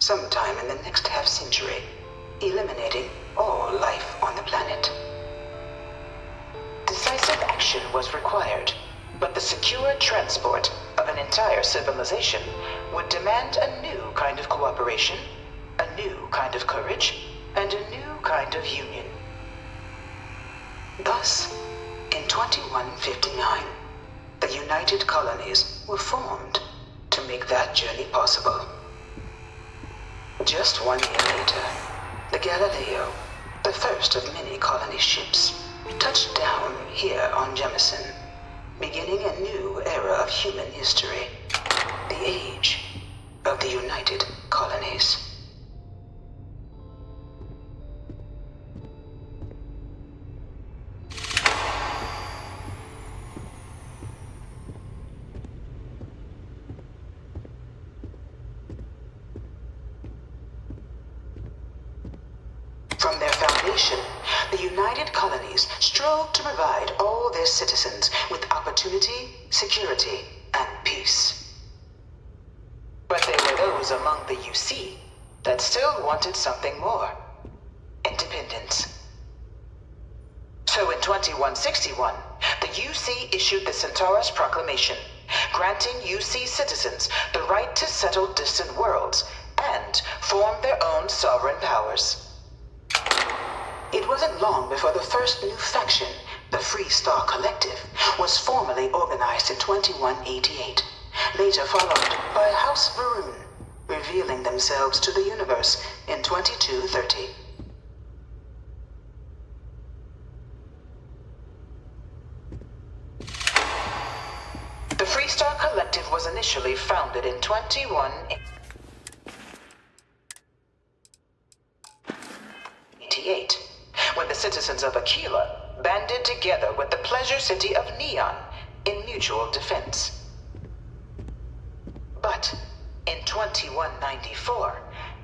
sometime in the next half-century, eliminating all life on the planet. Decisive action was required, but the secure transport of an entire civilization would demand a new kind of cooperation, a new kind of courage, and a new kind of union. Thus, in 2159, the United Colonies were formed to make that journey possible. Just 1 year later, the Galileo, the first of many colony ships, touched down here on Jemison, beginning a new era of human history, the age of the United Colonies. From their foundation, the United Colonies strove to provide all their citizens with opportunity, security, and peace. But there were those among the UC that still wanted something more: independence. So in 2161, the UC issued the Centaurus Proclamation, granting UC citizens the right to settle distant worlds and form their own sovereign powers. It wasn't long before the first new faction, the Free Star Collective, was formally organized in 2188, later followed by House Varun, revealing themselves to the universe in 2230. The Free Star Collective was initially founded in 2188. When the citizens of Aquila banded together with the pleasure city of Neon in mutual defense. But in 2194,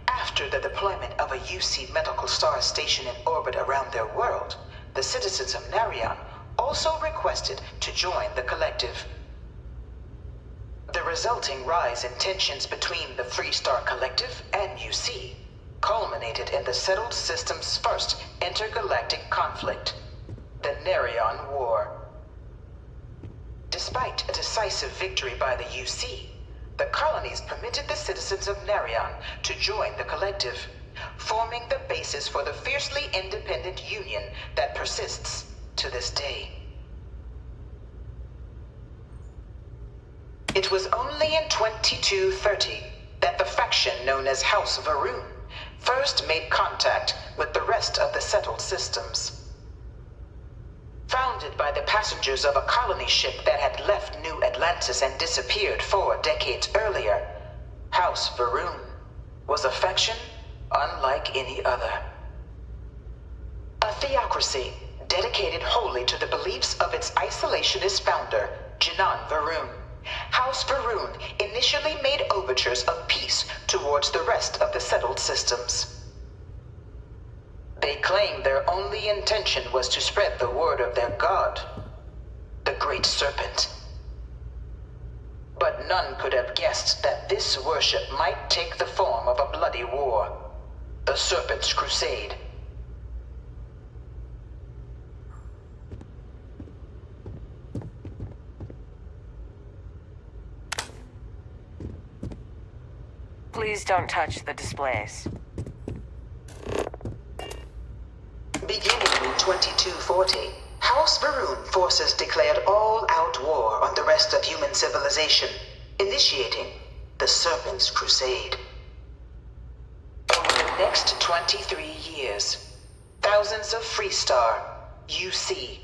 after the deployment of a UC medical star station in orbit around their world, the citizens of Narion also requested to join the collective. The resulting rise in tensions between the Free Star Collective and UC culminated in the settled system's first intergalactic conflict, the Narion War. Despite a decisive victory by the UC, the colonies permitted the citizens of Narion to join the collective, forming the basis for the fiercely independent union that persists to this day. It was only in 2230 that the faction known as House Varun first made contact with the rest of the settled systems. Founded by the passengers of a colony ship that had left New Atlantis and disappeared 4 decades earlier, House Varun was a faction unlike any other. A theocracy dedicated wholly to the beliefs of its isolationist founder, Janan Varun. House Varun initially made overtures of peace towards the rest of the settled systems. They claimed their only intention was to spread the word of their god, the Great Serpent. But none could have guessed that this worship might take the form of a bloody war, the Serpent's Crusade. Please don't touch the displays. Beginning in 2240, House Varun forces declared all-out war on the rest of human civilization, initiating the Serpent's Crusade. Over the next 23 years, thousands of Freestar, UC,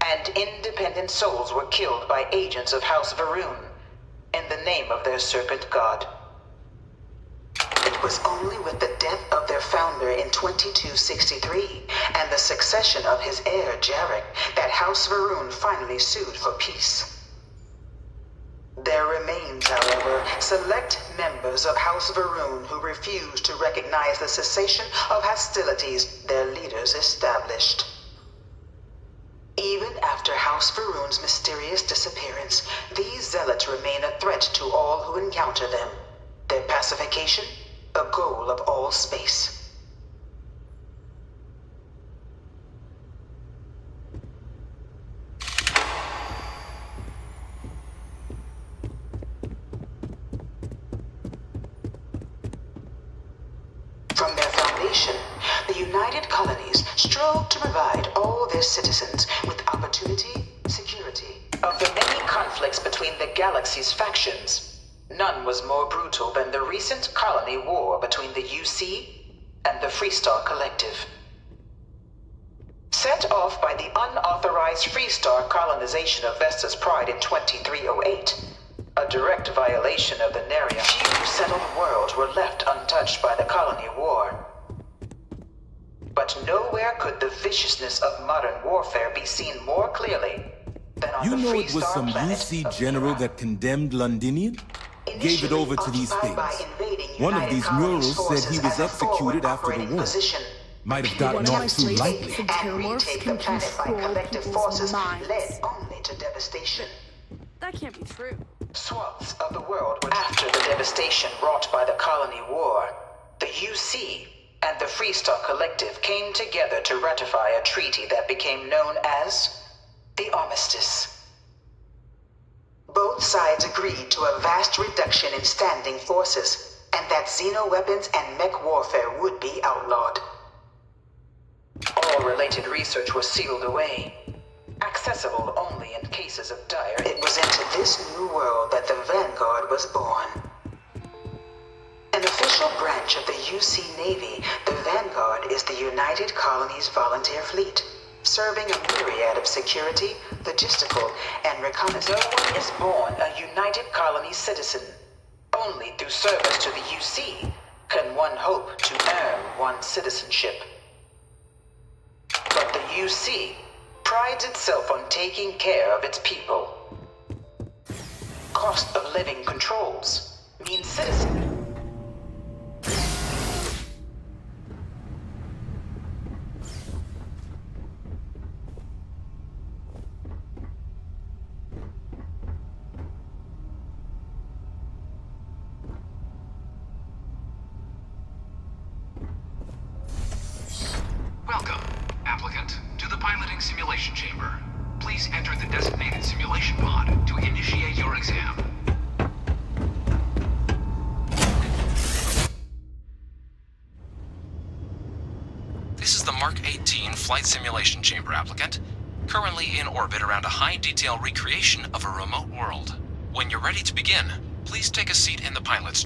and independent souls were killed by agents of House Varun in the name of their serpent god. It was only with the death of their founder in 2263 and the succession of his heir Jarek that House Varun finally sued for peace. There remains, however, select members of House Varun who refuse to recognize the cessation of hostilities their leaders established. Even after House Varun's mysterious disappearance, these zealots remain a threat to all who encounter them. Their pacification a goal of all space. From their foundation, the United Colonies strove to provide all their citizens with opportunity, security. Of the many conflicts between the galaxy's factions, none was more brutal than the recent colony war between the UC and the Freestar Collective. Set off by the unauthorized Freestar colonization of Vesta's Pride in 2308, a direct violation of the Neria, few settled worlds were left untouched by the colony war. But nowhere could the viciousness of modern warfare be seen more clearly than on the You know it was Freestar some planet UC of general Mira. that condemned Londinium? Gave it over to these Initially things. occupied by invading One of United these Colonies murals said he forces was as a executed forward after the operating war. position. Might have He gotten would off attempt too to lightly. take and Terramorphs retake can the planet by control collective people's forces minds. led only to devastation. That can't be true. Swaths of the world were after the devastation wrought by the colony war. The UC and the Freestar Collective came together to ratify a treaty that became known as the Armistice. Both sides agreed to a vast reduction in standing forces, and that xeno-weapons and mech warfare would be outlawed. All related research was sealed away, accessible only in cases of dire. It was into this new world that the Vanguard was born. An official branch of the UC Navy, the Vanguard is the United Colonies Volunteer Fleet, serving a myriad of security, logistical, and reconnaissance. No one is born a United Colonies citizen. Only through service to the UC can one hope to earn one's citizenship. But the UC prides itself on taking care of its people. Cost of living controls means citizen. Welcome, applicant, to the piloting simulation chamber. Please enter the designated simulation pod to initiate your exam. This is the Mark 18 flight simulation chamber, applicant. Currently in orbit around a high-detail recreation of a remote world. When you're ready to begin, please take a seat in the pilot's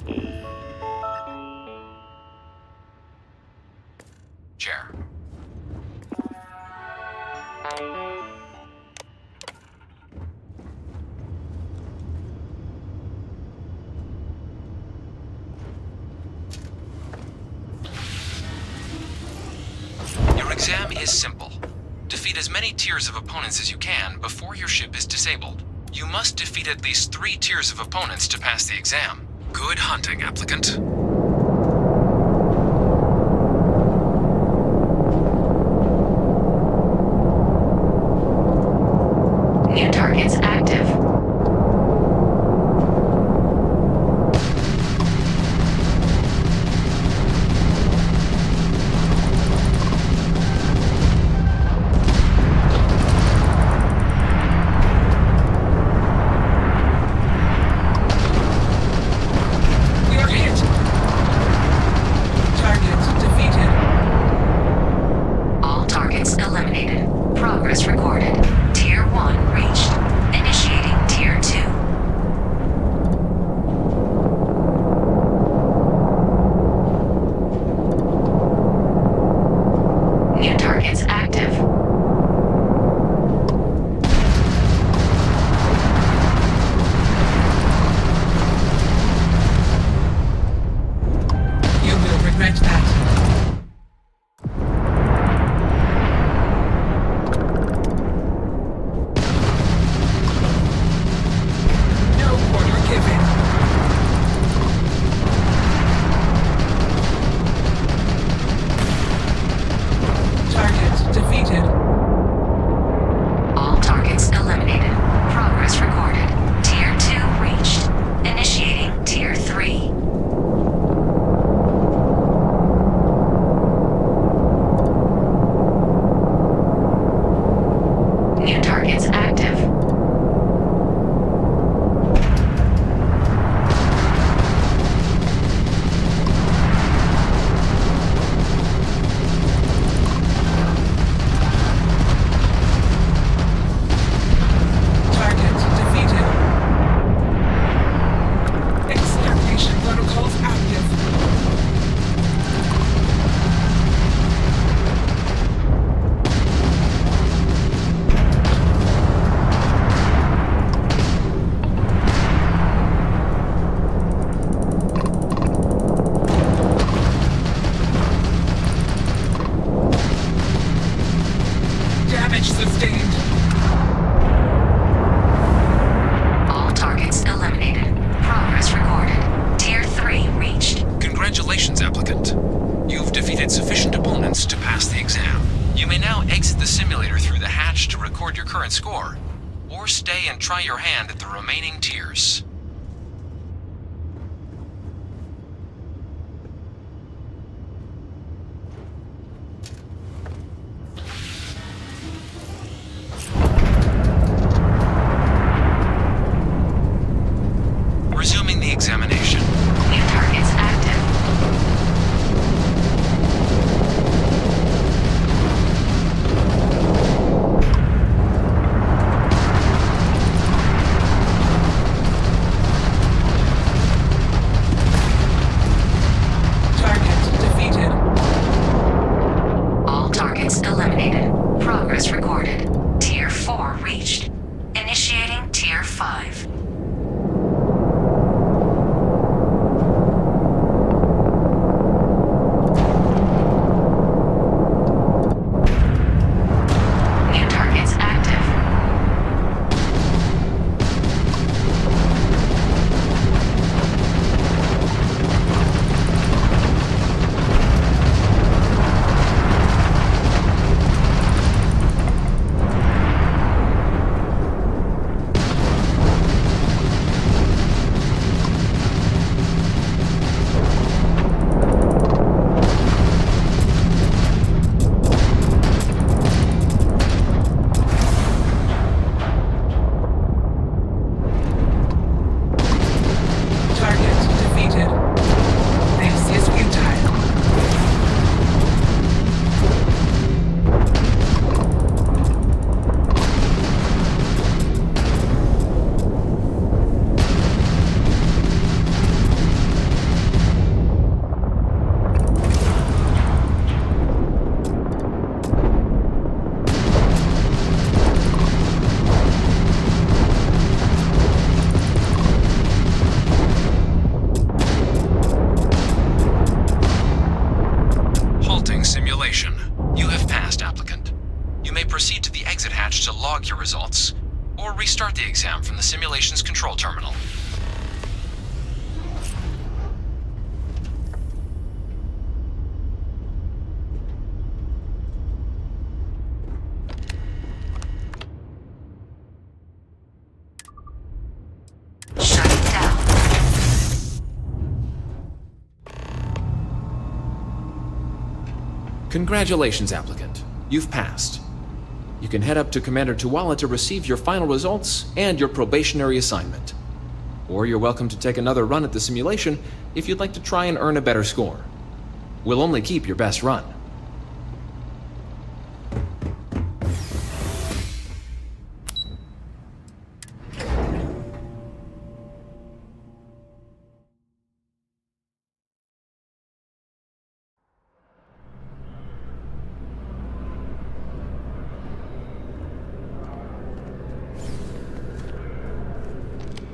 chair. Your exam is simple. Defeat as many tiers of opponents as you can before your ship is disabled. You must defeat at least 3 tiers of opponents to pass the exam. Good hunting, applicant. New targets active. We are hit! try your hand at the remaining tiers. Resuming the examination. New targets active. Target defeated. All targets eliminated. Progress recorded. Tier 4 reached. Initiating Tier 5. New targets active. Target defeated. This is futile. Halting simulation. You have passed, applicant. You may proceed to the exit hatch to log your results, or restart the exam from the simulation's control terminal. Shutting down. Congratulations, applicant. You've passed. You can head up to Commander Tuwala to receive your final results and your probationary assignment. Or you're welcome to take another run at the simulation if you'd like to try and earn a better score. We'll only keep your best run.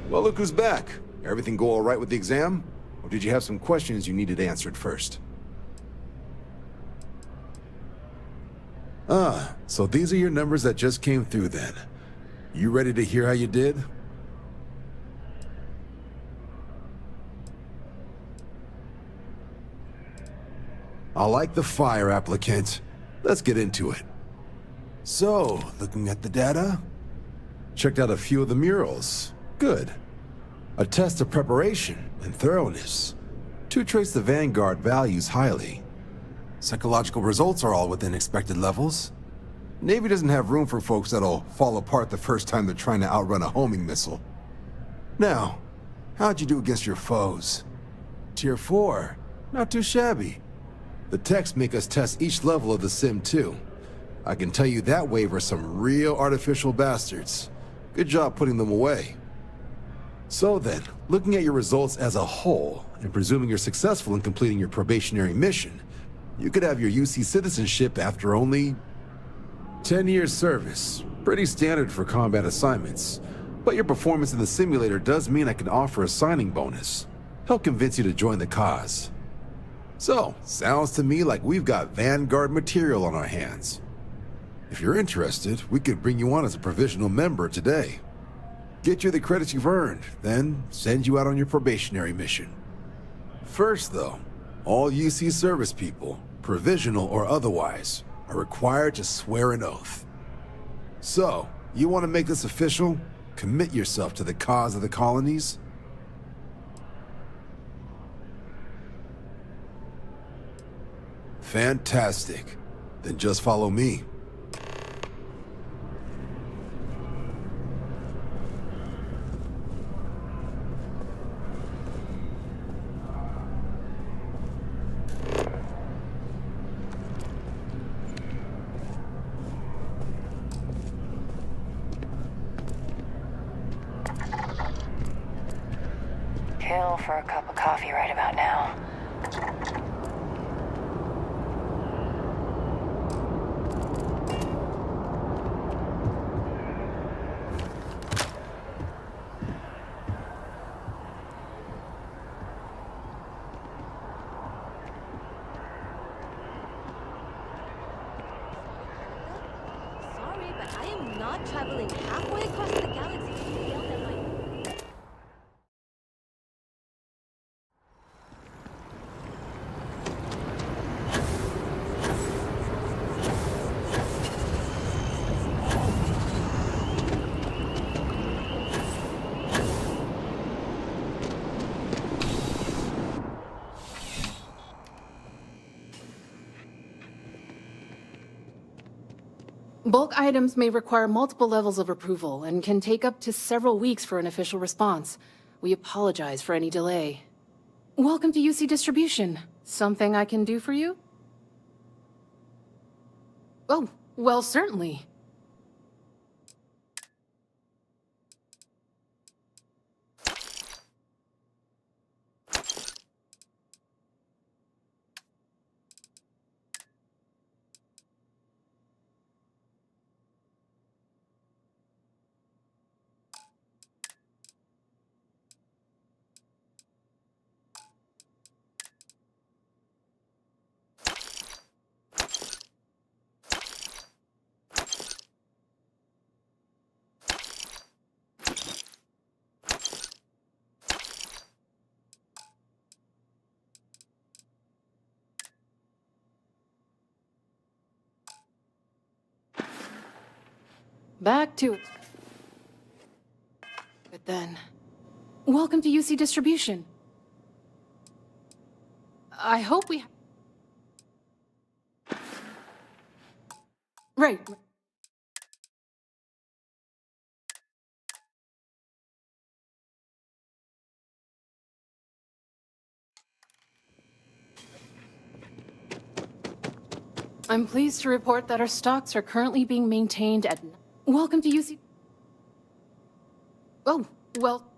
Well, look who's back. Everything go all right with the exam? Or did you have some questions you needed answered first? Ah, so these are your numbers that just came through then. You ready to hear how you did? I like the fire, applicant. Let's get into it. So, looking at the data, checked out a few of the murals. Good. A test of preparation and thoroughness. Two traits the Vanguard values highly. Psychological results are all within expected levels. Navy doesn't have room for folks that'll fall apart the first time they're trying to outrun a homing missile. Now, how'd you do against your foes? Tier 4. Not too shabby. The techs make us test each level of the sim too. I can tell you that waiver's some real artificial bastards. Good job putting them away. So then, looking at your results as a whole, and presuming you're successful in completing your probationary mission, you could have your UC citizenship after only 10 years service. Pretty standard for combat assignments. But your performance in the simulator does mean I can offer a signing bonus. Help convince you to join the cause. So, sounds to me like we've got Vanguard material on our hands. If you're interested, we could bring you on as a provisional member today. Get you the credits you've earned, then send you out on your probationary mission. First though, all UC service people, provisional or otherwise, are required to swear an oath. So, you want to make this official? commit yourself to the cause of the colonies? Fantastic. Then just follow me. Kill for a cup of coffee right about now. Sorry, but I am not traveling halfway across the galaxy to be yelled at my... Bulk items may require multiple levels of approval and can take up to several weeks for an official response. We apologize for any delay. Welcome to UC Distribution. Something I can do for you? Oh, well, certainly. Back to it. But then... Welcome to UC Distribution. I hope we... Right. I'm pleased to report that our stocks are currently being maintained at... Welcome to UC... Oh, well...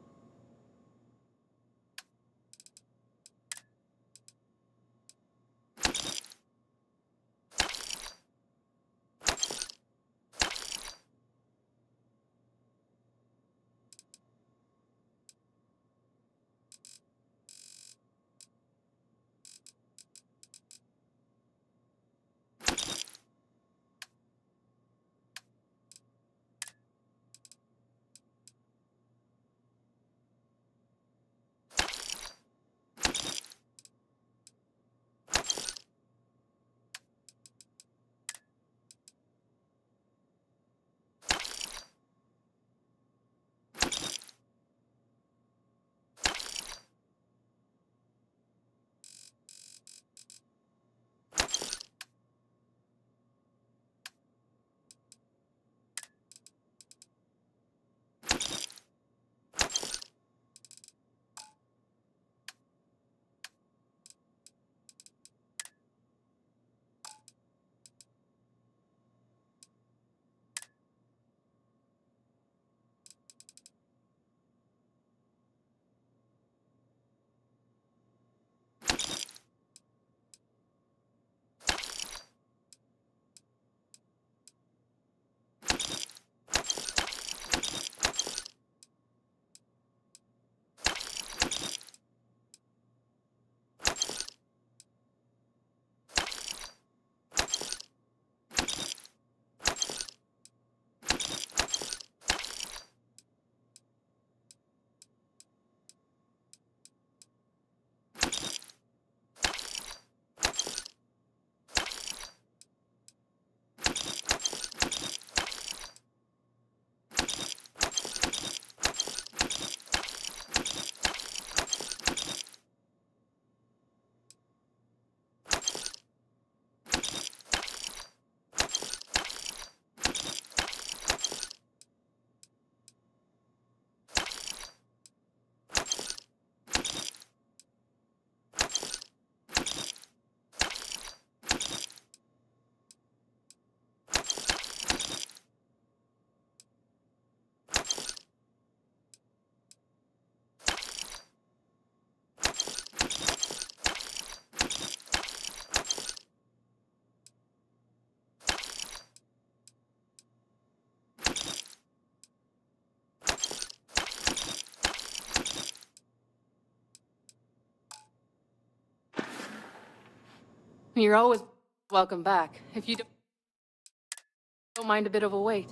You're always welcome back, if you don't mind a bit of a wait.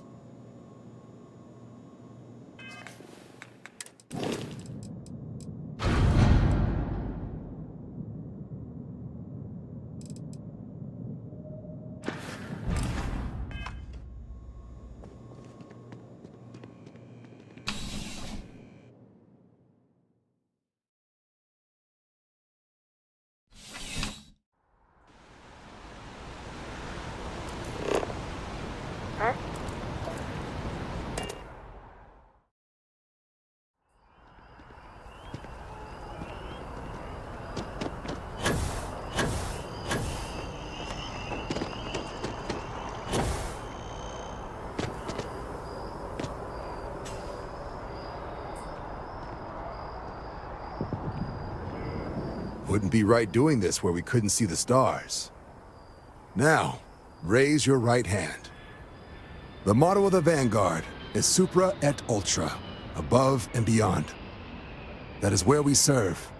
Wouldn't be right doing this where we couldn't see the stars. Now, raise your right hand. The motto of the Vanguard is Supra et Ultra, above and beyond. That is where we serve,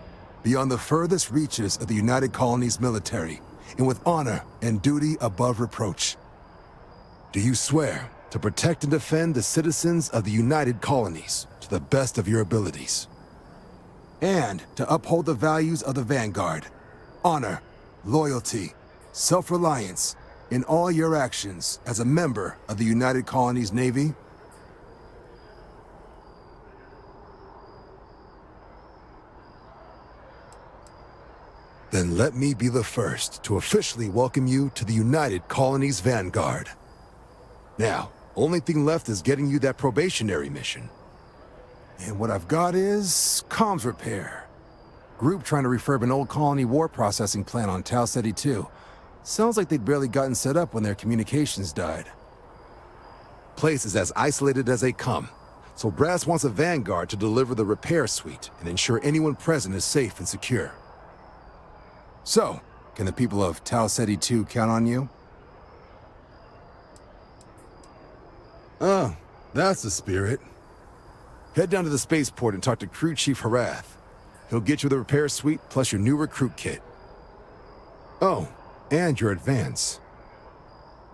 beyond the furthest reaches of the United Colonies military, and with honor and duty above reproach. Do you swear to protect and defend the citizens of the United Colonies to the best of your abilities? And to uphold the values of the Vanguard, honor, loyalty, self-reliance, in all your actions as a member of the United Colonies Navy? Then let me be the first to officially welcome you to the United Colonies Vanguard. Now, only thing left is getting you that probationary mission. And what I've got is comms repair. Group trying to refurb an old colony war processing plant on Tau Ceti 2. Sounds like they'd barely gotten set up when their communications died. Place is as isolated as they come, so Brass wants a Vanguard to deliver the repair suite and ensure anyone present is safe and secure. So, can the people of Tau Ceti 2 count on you? Oh, that's the spirit. Head down to the spaceport and talk to Crew Chief Harath. He'll get you the repair suite plus your new recruit kit. Oh, and your advance.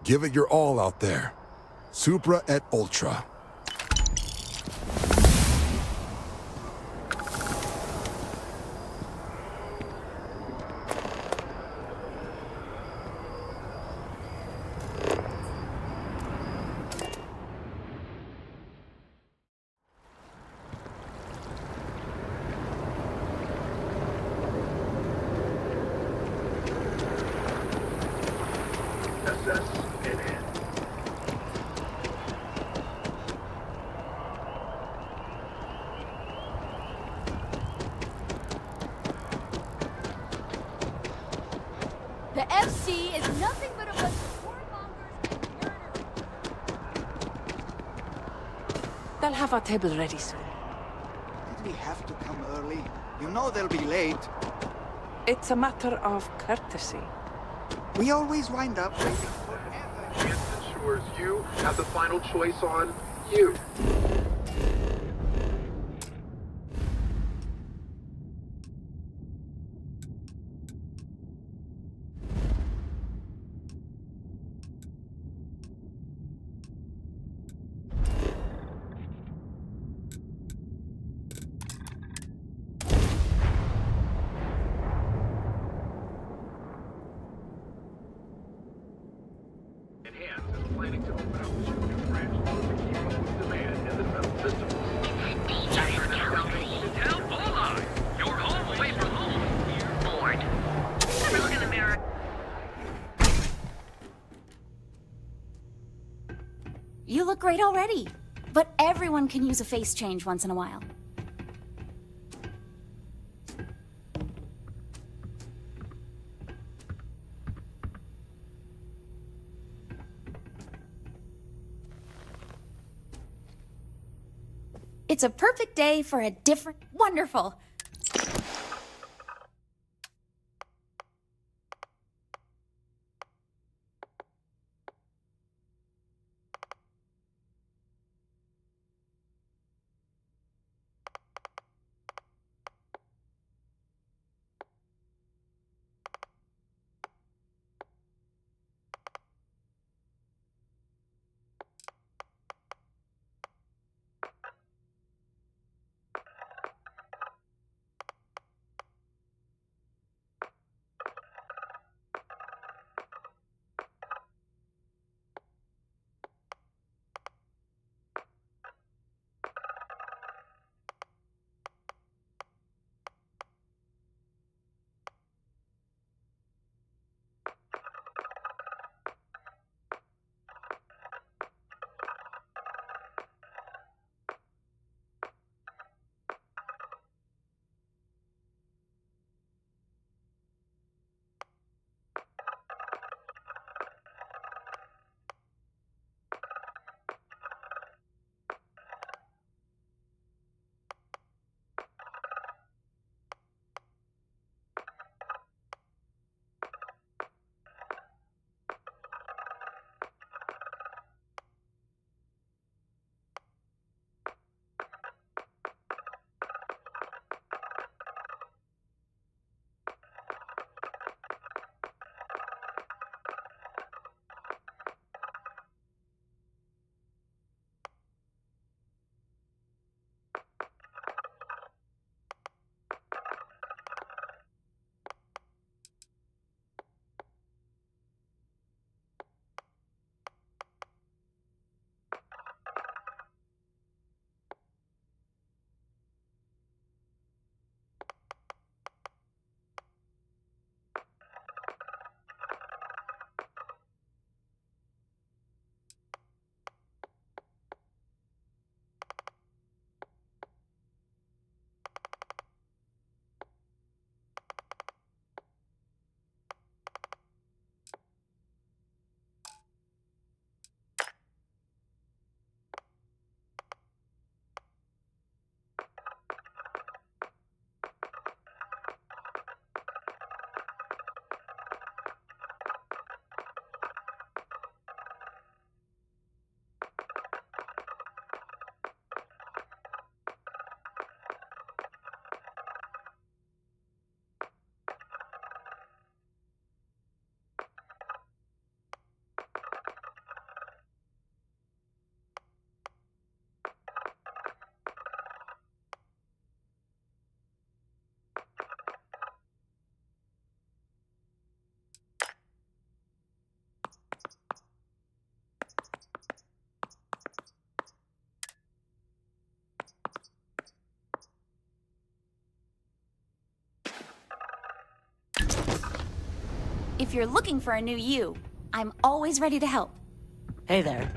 Give it your all out there. Supra et Ultra. The FC is nothing but a bunch of warmongers and murderers. They'll have our table ready soon. Did we have to come early? You know they'll be late. It's a matter of courtesy. We always wind up waiting. Chance ensures you have the final choice on you. Planning to open up the shipping branch to keep up with demand in the metal system. You're home away from home. Bored. Ever look in the mirror? You look great already. But everyone can use a face change once in a while. It's a perfect day for a different... Wonderful! If you're looking for a new you, I'm always ready to help. Hey there.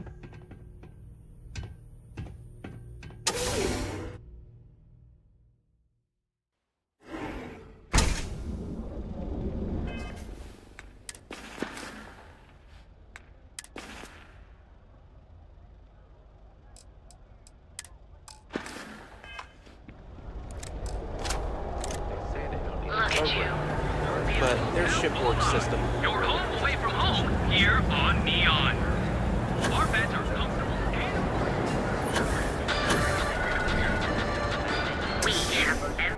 Look at you. But their shipboard system. You're home away from home, here on Neon. Our beds are comfortable and We have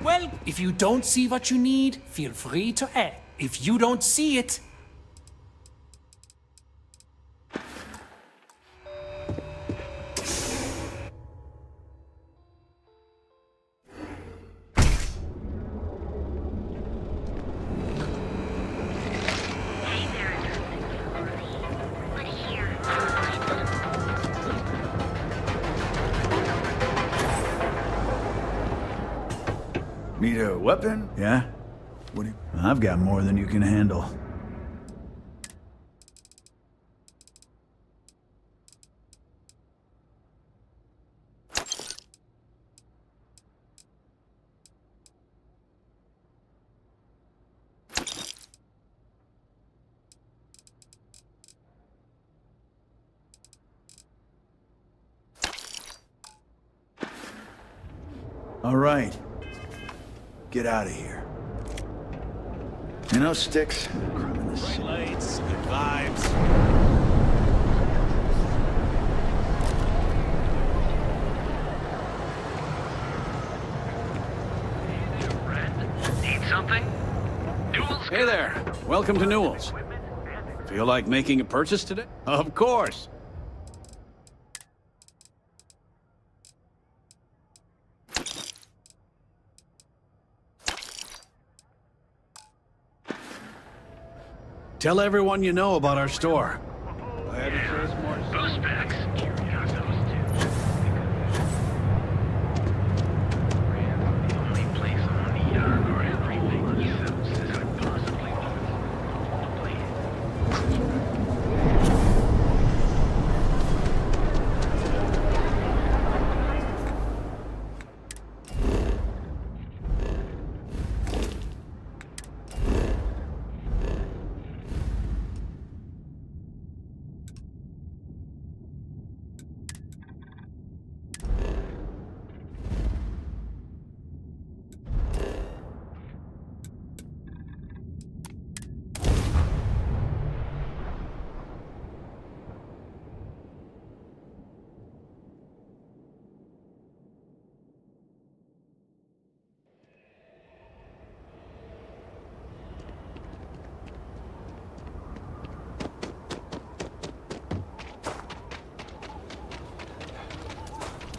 Well, if you don't see what you need, feel free to ask. If you don't see it, Need a weapon? Yeah? What do you... I've got more than you can handle. All right. Get out of here. You know, Sticks? bright lights, good vibes. need something? Newell's Hey there. Welcome to Newell's. Feel like making a purchase today? Of course. Tell everyone you know about our store. Glad to show us more. Boost packs.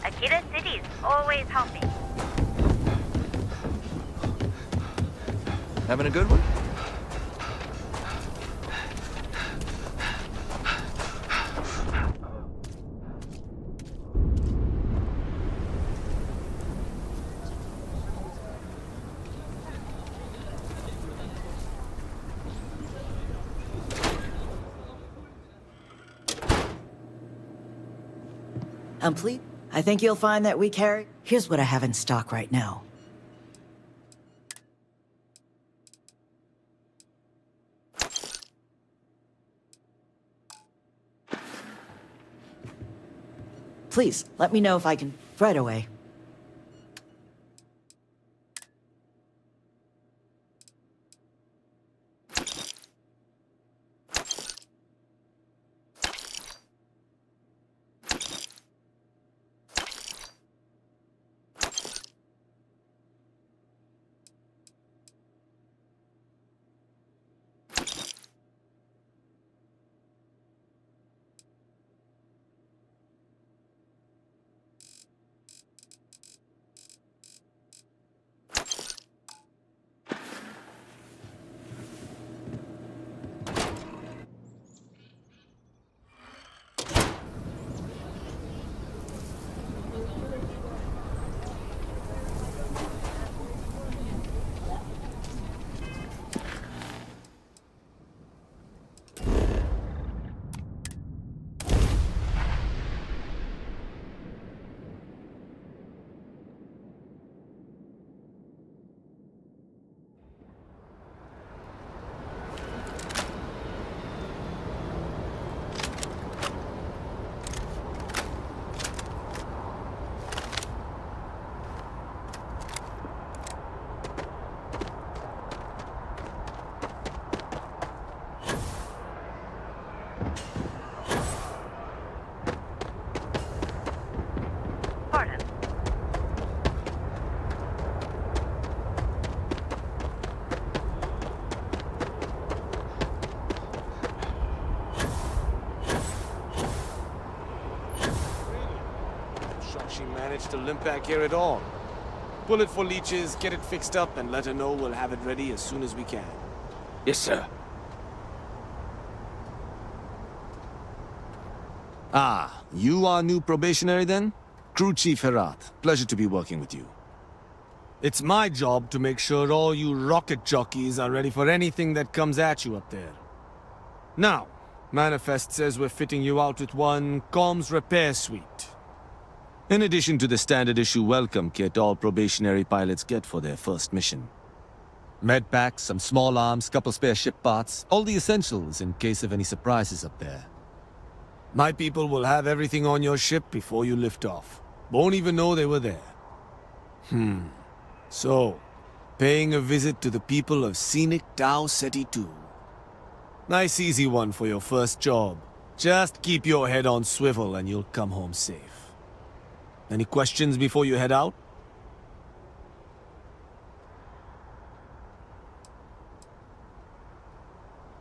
Akita City's always helping. Having a good one? Complete? I think you'll find that we carry... Here's what I have in stock right now. Please, let me know if I can... Right away. Shocked she managed to limp back here at all. Pull it for leeches, get it fixed up, and let her know we'll have it ready as soon as we can. Yes, sir. Ah, you are new probationary then? Crew Chief Herat. Pleasure to be working with you. It's my job to make sure all you rocket jockeys are ready for anything that comes at you up there. Now, Manifest says we're fitting you out with one comms repair suite. In addition to the standard issue welcome kit all probationary pilots get for their first mission. Med packs, some small arms, couple spare ship parts, all the essentials in case of any surprises up there. My people will have everything on your ship before you lift off. Won't even know they were there. So, paying a visit to the people of scenic Tau Ceti 2. Nice easy one for your first job. Just keep your head on swivel and you'll come home safe. Any questions before you head out?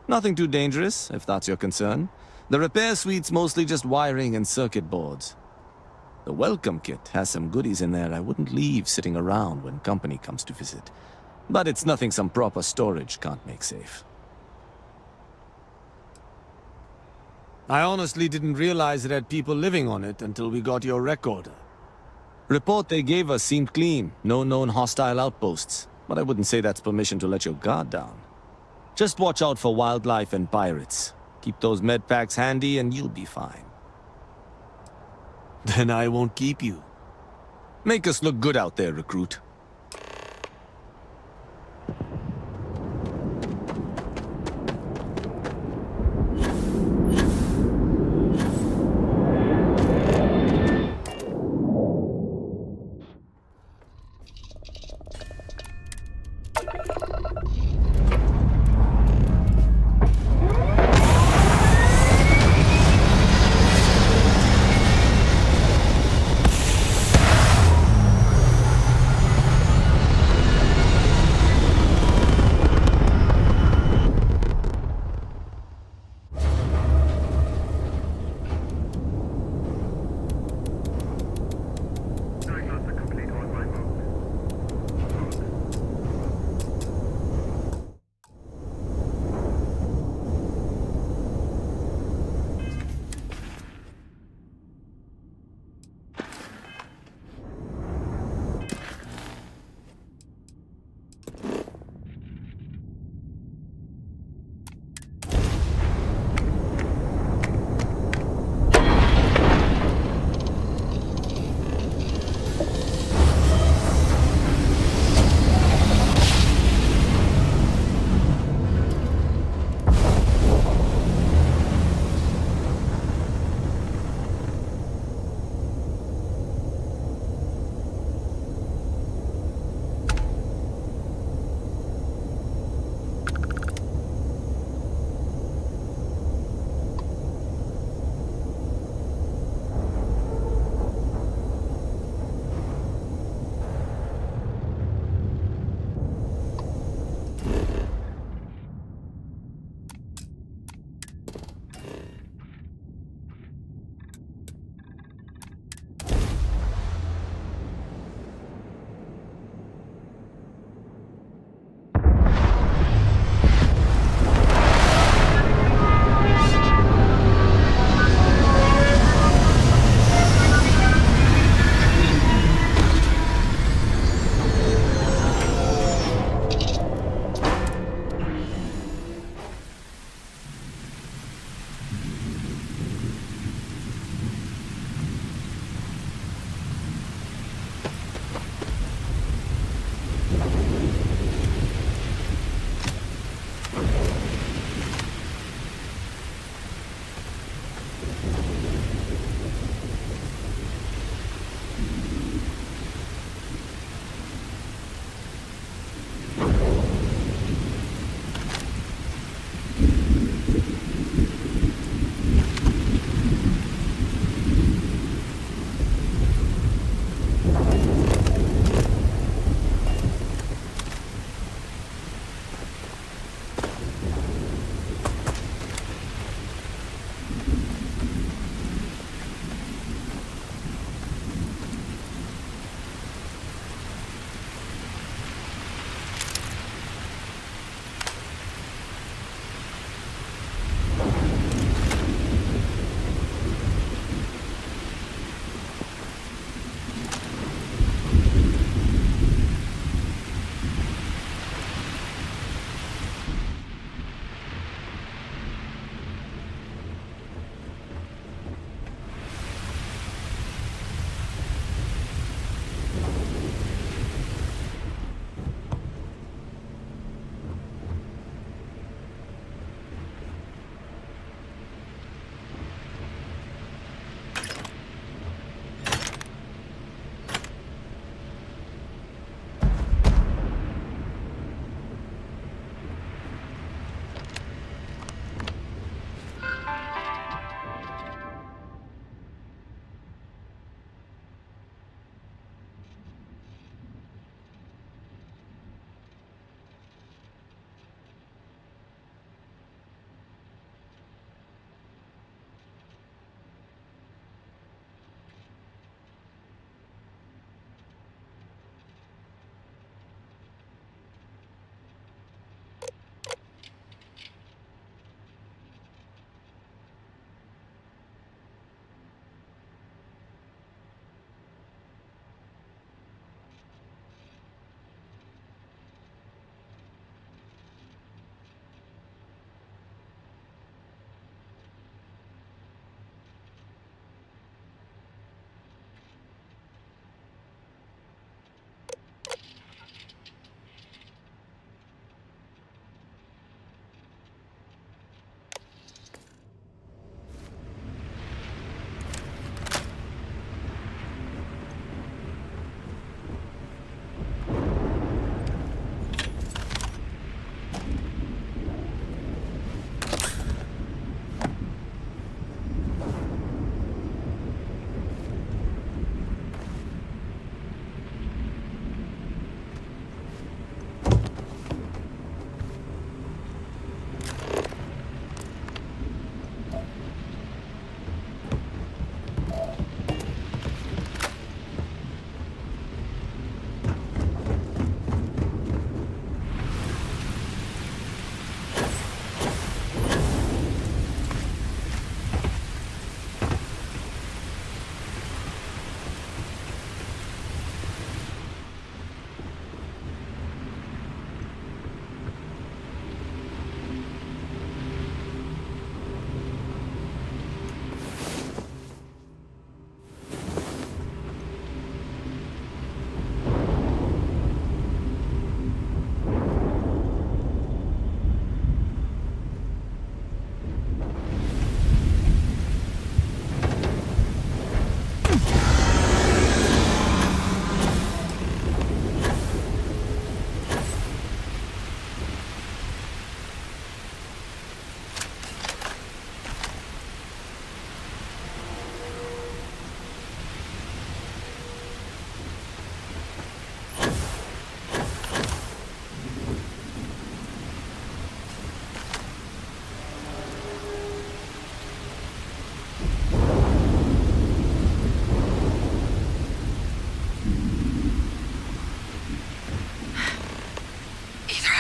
Nothing too dangerous, if that's your concern. The repair suite's mostly just wiring and circuit boards. The welcome kit has some goodies in there I wouldn't leave sitting around when company comes to visit. But it's nothing some proper storage can't make safe. I honestly didn't realize it had people living on it until we got your recorder. Report they gave us seemed clean. No known hostile outposts. But I wouldn't say that's permission to let your guard down. Just watch out for wildlife and pirates. Keep those med packs handy and you'll be fine. Then I won't keep you. Make us look good out there, recruit.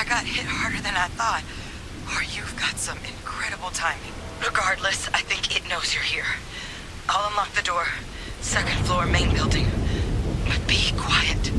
got hit harder than I thought. Or you've got some incredible timing. Regardless, I think it knows you're here. I'll unlock the door. Second floor, main building. But be quiet.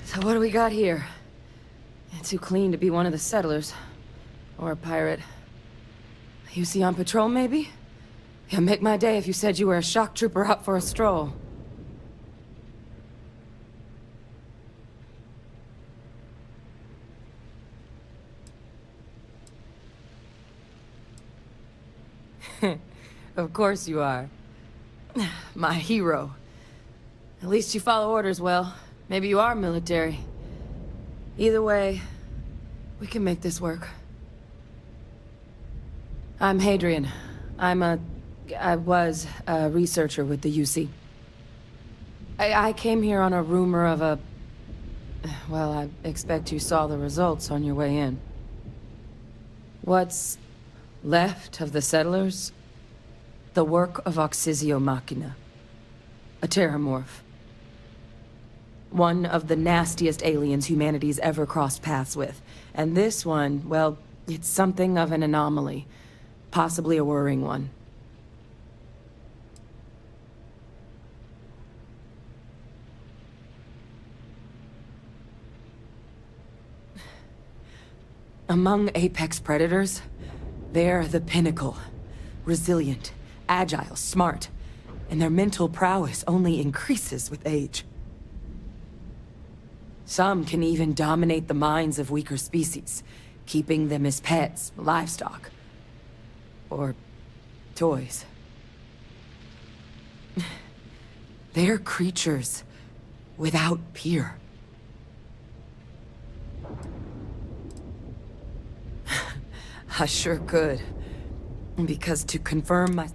So what do we got here? It's too clean to be one of the settlers. Or a pirate. You see on patrol, maybe? Yeah, make my day if you said you were a shock trooper out for a stroll. Of course you are. My hero. At least you follow orders well. Maybe you are military. Either way, we can make this work. I'm Hadrian. I was a researcher with the UC. I came here on a rumor of a... Well, I expect you saw the results on your way in. What's left of the settlers? The work of Oxysio Machina. A terramorph. One of the nastiest aliens humanity's ever crossed paths with. And this one, well, it's something of an anomaly. Possibly a worrying one. Among apex predators, they're the pinnacle. Resilient, agile, smart. And their mental prowess only increases with age. Some can even dominate the minds of weaker species, keeping them as pets, livestock, or toys. They're creatures without peer. I sure could. Because to confirm my...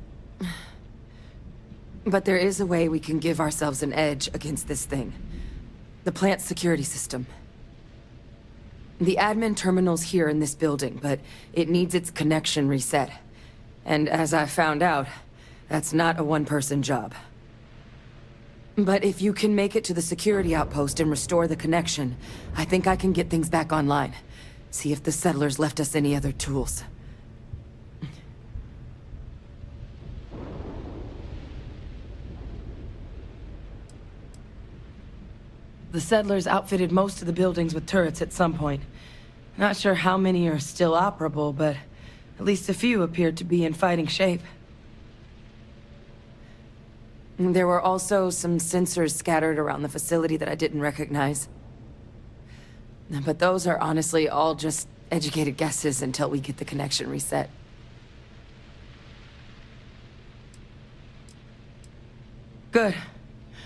But there is a way we can give ourselves an edge against this thing. The plant's security system. The admin terminal's here in this building, but it needs its connection reset. And as I found out, that's not a one-person job. But if you can make it to the security outpost and restore the connection, I think I can get things back online. See if the settlers left us any other tools. The settlers outfitted most of the buildings with turrets at some point. Not sure how many are still operable, but at least a few appeared to be in fighting shape. There were also some sensors scattered around the facility that I didn't recognize. But those are honestly all just educated guesses until we get the connection reset. Good.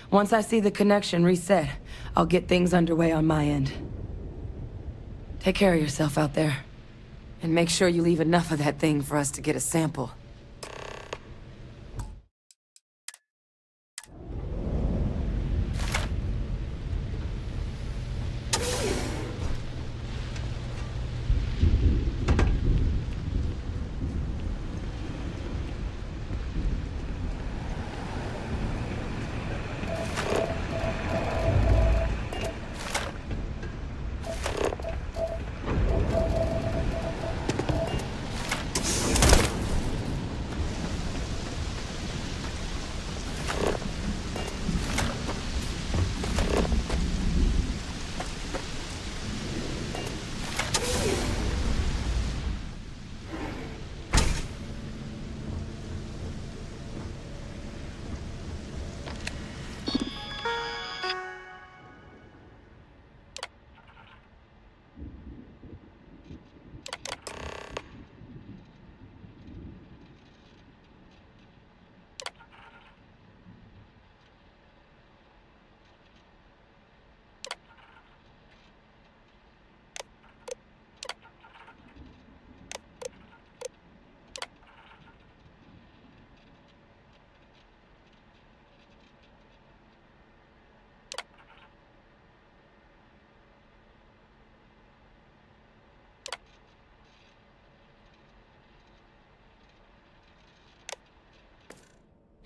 Once I see the connection reset, I'll get things underway on my end. Take care of yourself out there. And make sure you leave enough of that thing for us to get a sample.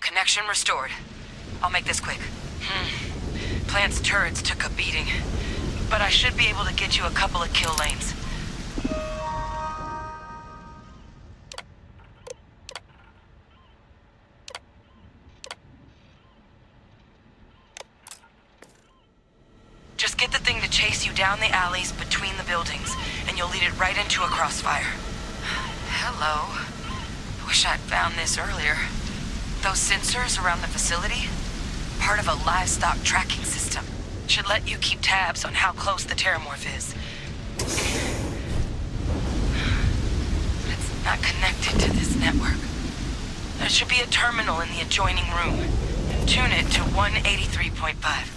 Connection restored. I'll make this quick. Plant's turrets took a beating, but I should be able to get you a couple of kill lanes. Just get the thing to chase you down the alleys between the buildings, and you'll lead it right into a crossfire. Hello. Wish I'd found this earlier. Those sensors around the facility? Part of a livestock tracking system. Should let you keep tabs on how close the terramorph is. But it's not connected to this network. There should be a terminal in the adjoining room. Tune it to 183.5.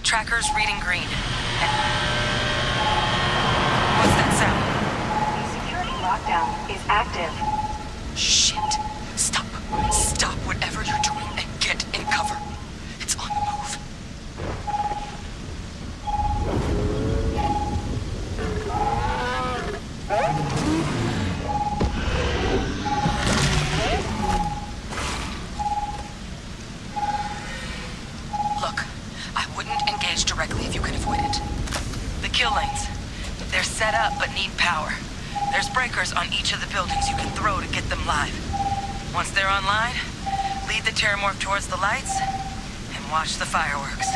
Tracker's reading green. What's that sound? The security lockdown is active. Shit. Stop. Stop whatever you're doing and get in cover. It's on the move. Look, I wouldn't engage directly if you can avoid it. The kill lanes. They're set up but need power. There's breakers on each of the buildings you can throw to get them live. Once they're online, lead the terramorph towards the lights and watch the fireworks.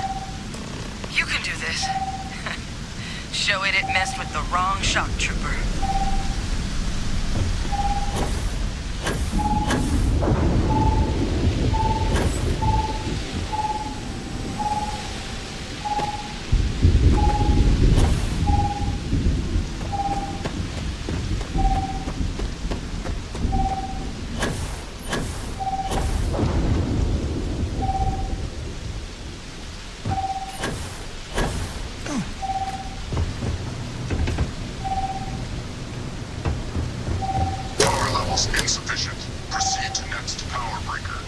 You can do this. Show it messed with the wrong shock trooper. Insufficient. Proceed to next power breaker.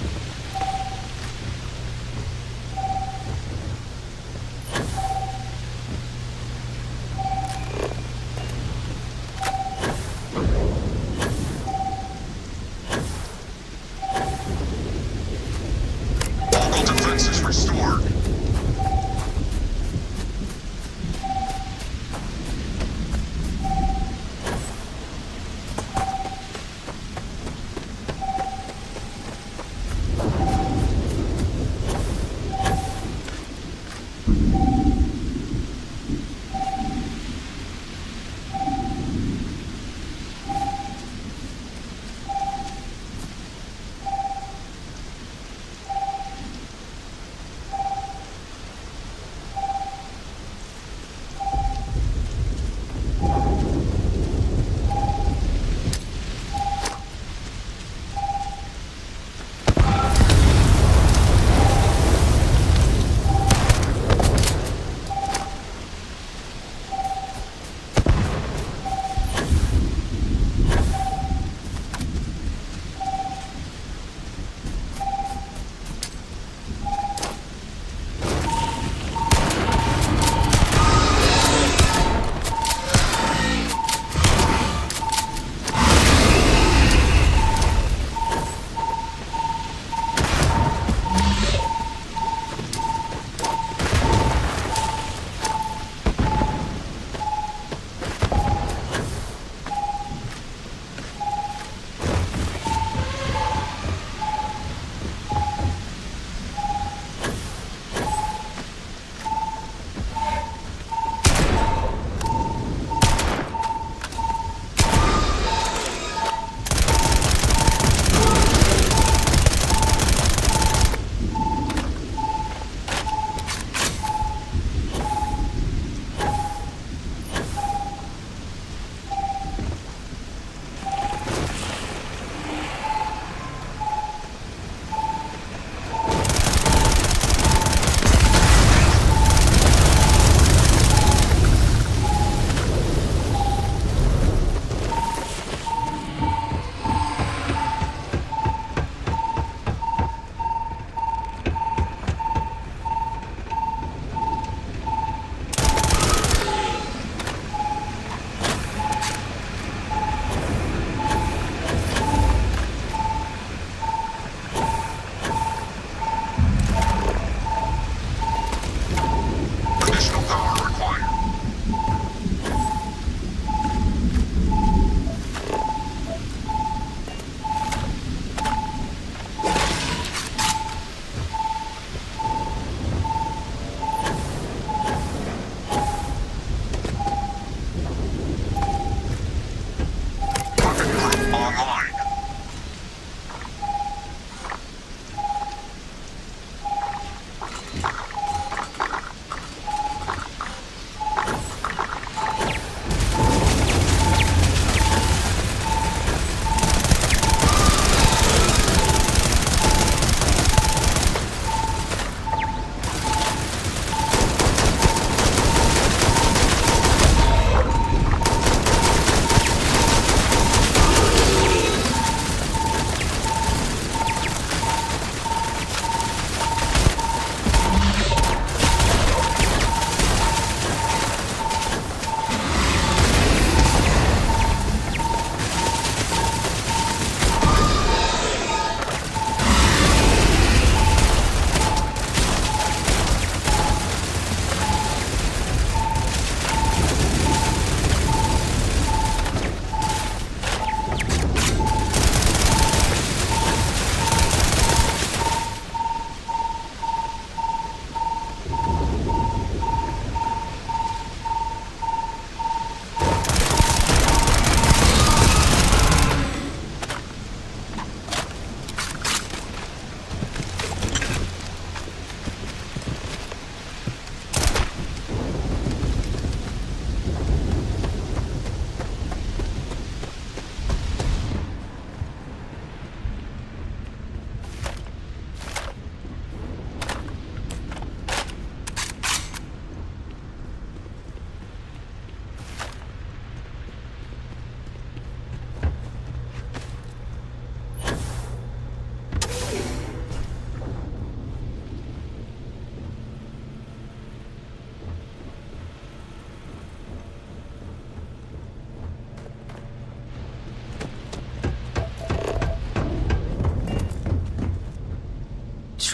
Local defenses restored.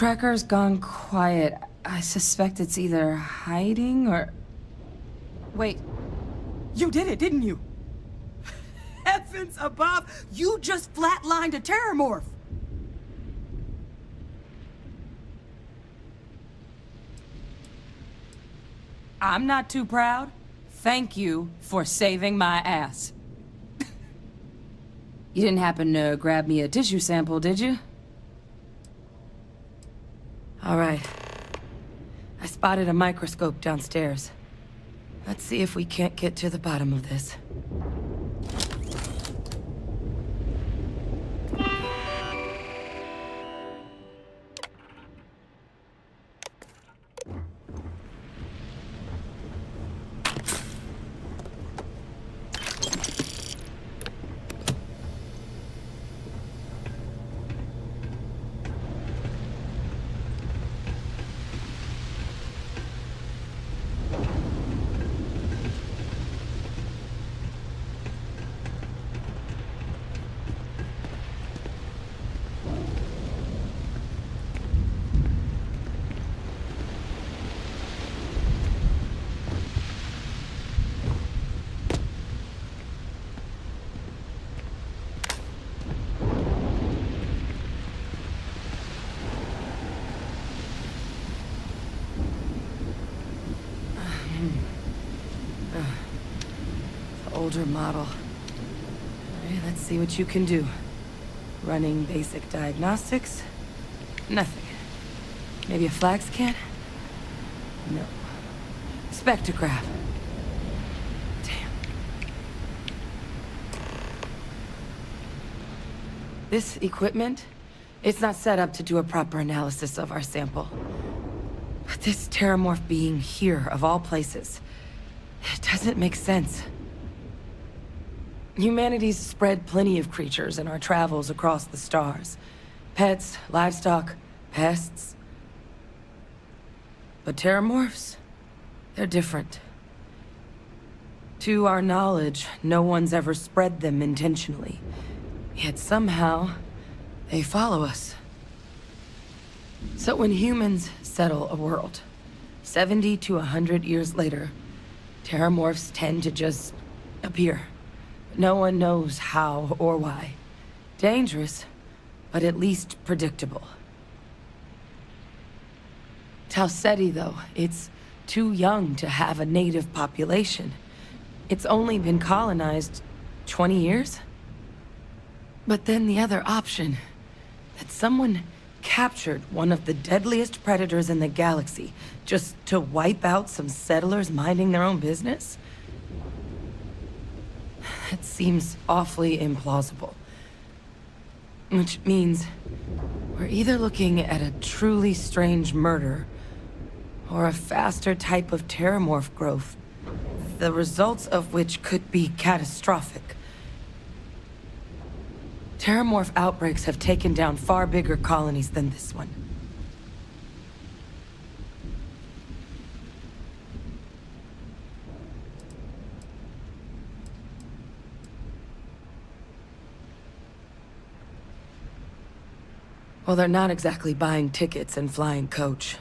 tracker's gone quiet. I suspect it's either hiding or... Wait. You did it, didn't you? Heavens above! You just flatlined a terramorph! I'm not too proud. Thank you for saving my ass. You didn't happen to grab me a tissue sample, did you? All right. I spotted a microscope downstairs. Let's see if we can't get to the bottom of this. Older model. Alright, let's see what you can do. Running basic diagnostics? Nothing. Maybe a flag scan? No. Spectrograph. Damn. This equipment, it's not set up to do a proper analysis of our sample. But this terramorph being here, of all places, it doesn't make sense. Humanity's spread plenty of creatures in our travels across the stars. Pets, livestock, pests. But terramorphs? They're different. To our knowledge, no one's ever spread them intentionally. Yet somehow, they follow us. So when humans settle a world, 70 to 100 years later, terramorphs tend to just appear. No one knows how or why. Dangerous, but at least predictable. Tau Ceti, though, it's too young to have a native population. It's only been colonized 20 years? But then the other option, that someone captured one of the deadliest predators in the galaxy just to wipe out some settlers minding their own business? It seems awfully implausible. Which means we're either looking at a truly strange murder or a faster type of terramorph growth, the results of which could be catastrophic. Terramorph outbreaks have taken down far bigger colonies than this one. Well, they're not exactly buying tickets and flying coach.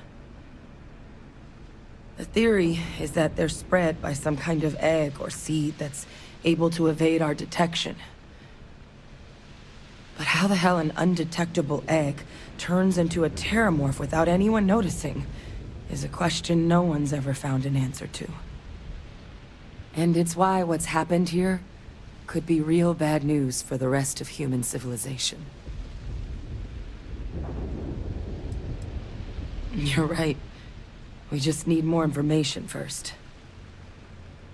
The theory is that they're spread by some kind of egg or seed that's able to evade our detection. But how the hell an undetectable egg turns into a terramorph without anyone noticing is a question no one's ever found an answer to. And it's why what's happened here could be real bad news for the rest of human civilization. You're right. We just need more information first.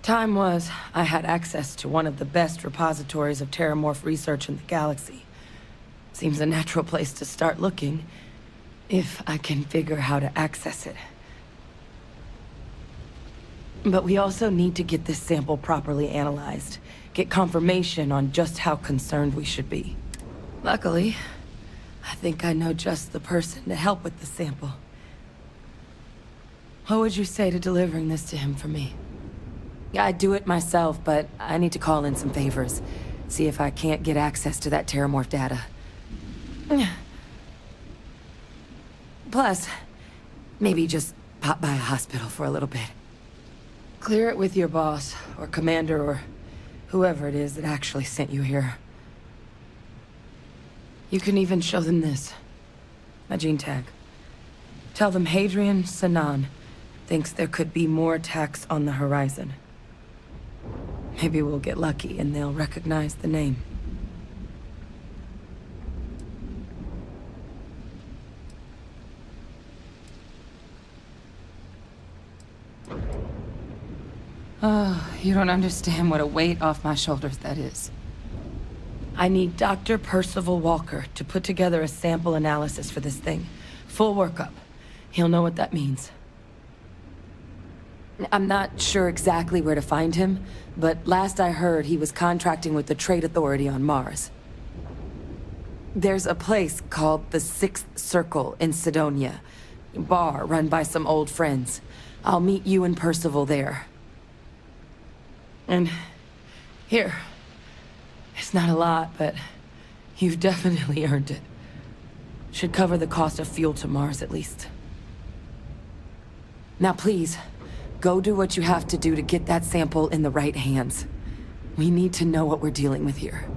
Time was, I had access to one of the best repositories of terramorph research in the galaxy. Seems a natural place to start looking, if I can figure how to access it. But we also need to get this sample properly analyzed, get confirmation on just how concerned we should be. Luckily, I think I know just the person to help with the sample. What would you say to delivering this to him for me? I'd do it myself, but I need to call in some favors. See if I can't get access to that terramorph data. Plus, maybe just pop by a hospital for a little bit. Clear it with your boss, or commander, or whoever it is that actually sent you here. You can even show them this. My gene tag. Tell them Hadrian Sanan thinks there could be more attacks on the horizon. Maybe we'll get lucky and they'll recognize the name. Oh, you don't understand what a weight off my shoulders that is. I need Dr. Percival Walker to put together a sample analysis for this thing. Full workup. He'll know what that means. I'm not sure exactly where to find him, but last I heard he was contracting with the Trade Authority on Mars. There's a place called the Sixth Circle in Sidonia. A bar run by some old friends. I'll meet you and Percival there. And here. It's not a lot, but you've definitely earned it. Should cover the cost of fuel to Mars, at least. Now please, go do what you have to do to get that sample in the right hands. We need to know what we're dealing with here.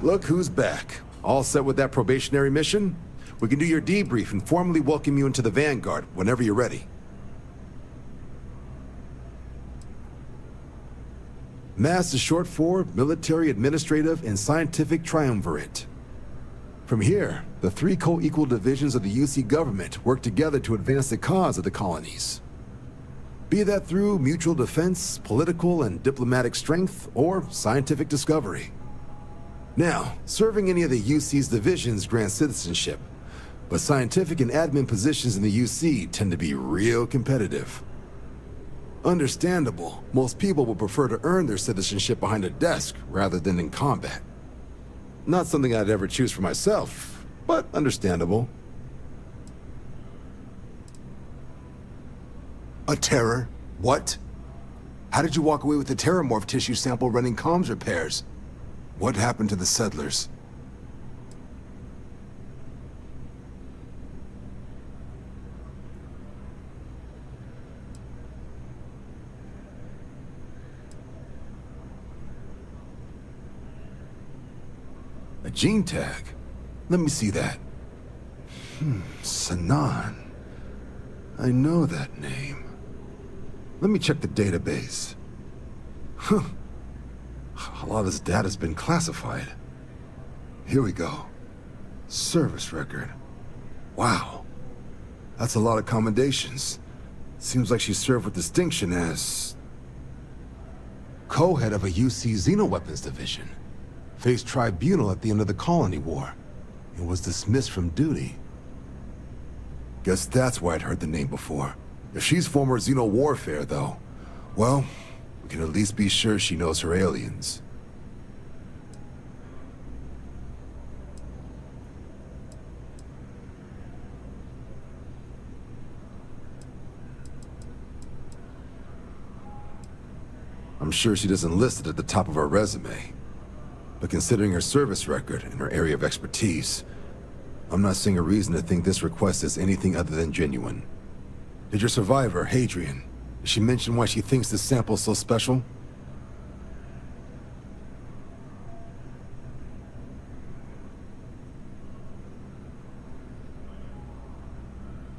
Look who's back. All set with that probationary mission? We can do your debrief and formally welcome you into the Vanguard whenever you're ready. MASS is short for Military, Administrative, and Scientific Triumvirate. From here, the three co-equal divisions of the UC government work together to advance the cause of the colonies. Be that through mutual defense, political and diplomatic strength, or scientific discovery. Now, serving any of the UC's divisions grants citizenship, but scientific and admin positions in the UC tend to be real competitive. Understandable. Most people would prefer to earn their citizenship behind a desk rather than in combat. Not something I'd ever choose for myself, but understandable. A terror? What? How did you walk away with the terramorph tissue sample running comms repairs? What happened to the settlers? A gene tag? Let me see that. Sanan. I know that name. Let me check the database. Huh. A lot of this data's been classified. Here we go. Service record. Wow. That's a lot of commendations. Seems like she served with distinction as co-head of a UC Xenoweapons division. Faced tribunal at the end of the Colony War. And was dismissed from duty. Guess that's why I'd heard the name before. If she's former Xeno warfare, though, well, we can at least be sure she knows her aliens. I'm sure she doesn't list it at the top of her resume. But considering her service record and her area of expertise, I'm not seeing a reason to think this request is anything other than genuine. Did your survivor, Hadrian, did she mention why she thinks this sample's so special?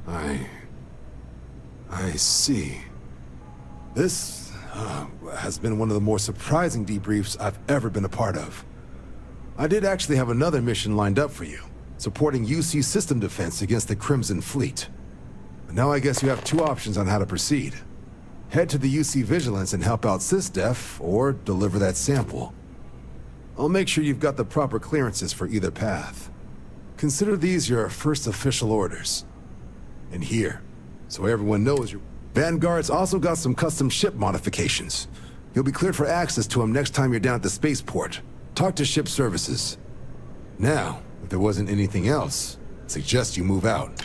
I see. This has been one of the more surprising debriefs I've ever been a part of. I did actually have another mission lined up for you, supporting UC system defense against the Crimson Fleet. But now I guess you have two options on how to proceed. Head to the UC Vigilance and help out SysDef, or deliver that sample. I'll make sure you've got the proper clearances for either path. Consider these your first official orders. And here, so everyone knows your Vanguard's also got some custom ship modifications. You'll be cleared for access to them next time you're down at the spaceport. Talk to ship services. Now, if there wasn't anything else, I suggest you move out.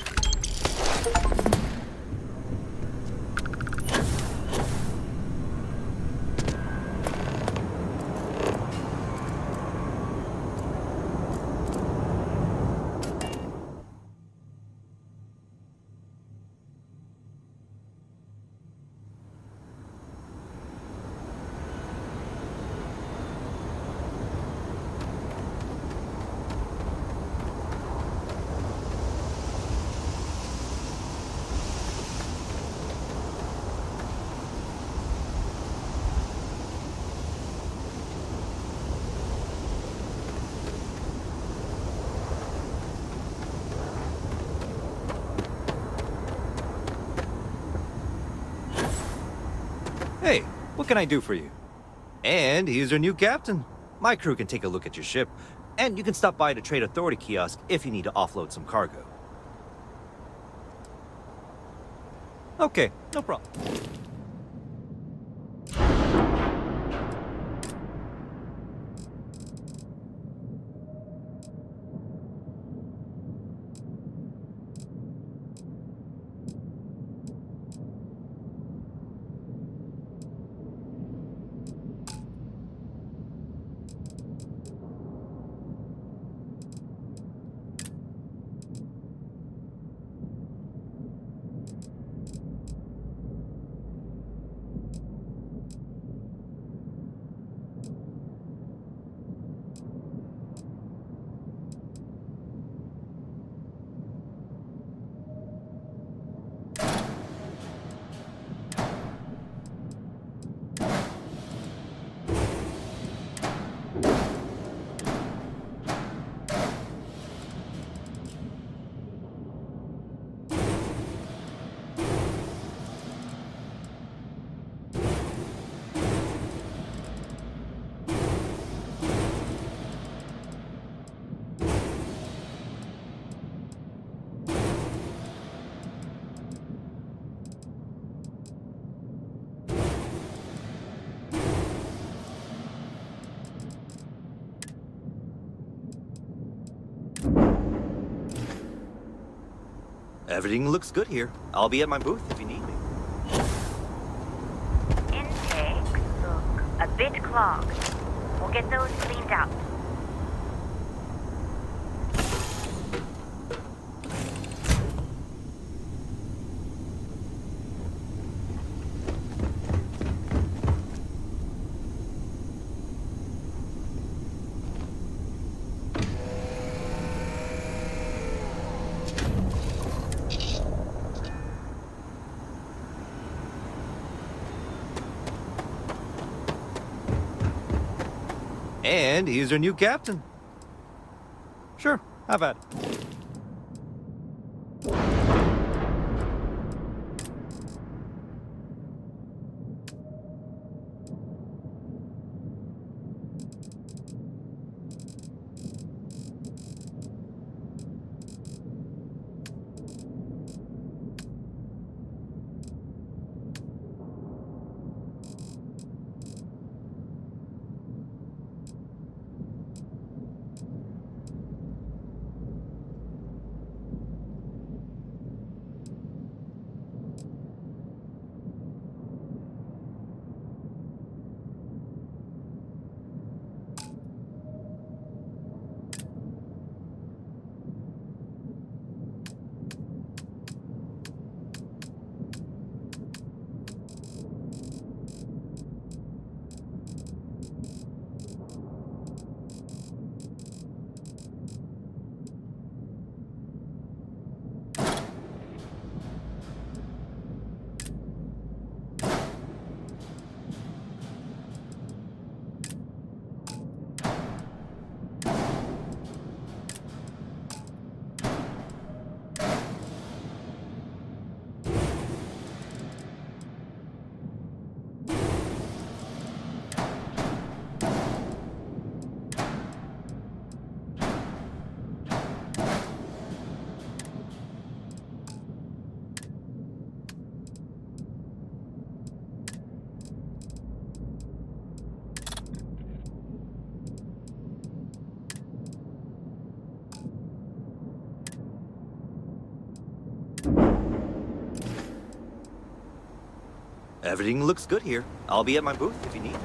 Hey, what can I do for you? And here's your new captain. My crew can take a look at your ship, and you can stop by the Trade Authority kiosk if you need to offload some cargo. Okay, no problem. Everything looks good here. I'll be at my booth if you need me. Intakes look a bit clogged. We'll get those cleaned out. And he's our new captain. Sure, have at it. Everything looks good here. I'll be at my booth if you need me.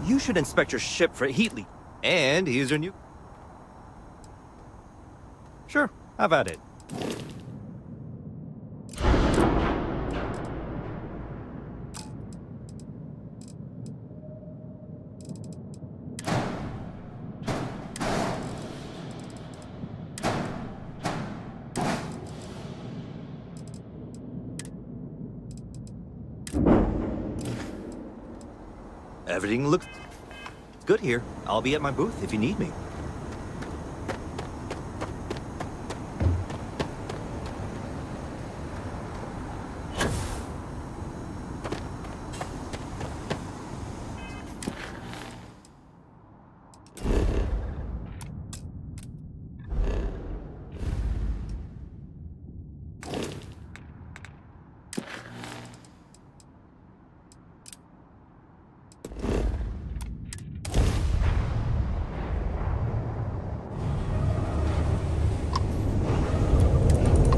You should inspect your ship for heat leak. And here's your new... Sure, have at it. Everything looks good here. I'll be at my booth if you need me.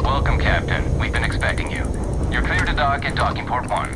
Welcome, Captain. We've been expecting you. You're clear to dock at docking port 1.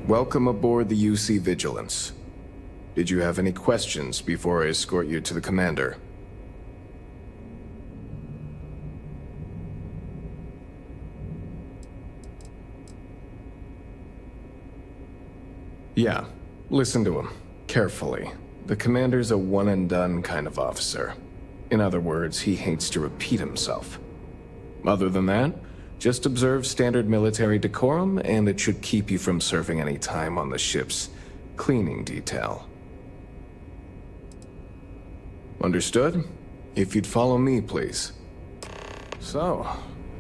Welcome aboard the UC Vigilance. Did you have any questions before I escort you to the commander? Yeah, listen to him carefully. The commander's a one-and-done kind of officer. In other words, he hates to repeat himself. Other than that, just observe standard military decorum, and it should keep you from serving any time on the ship's cleaning detail. Understood? If you'd follow me, please. So,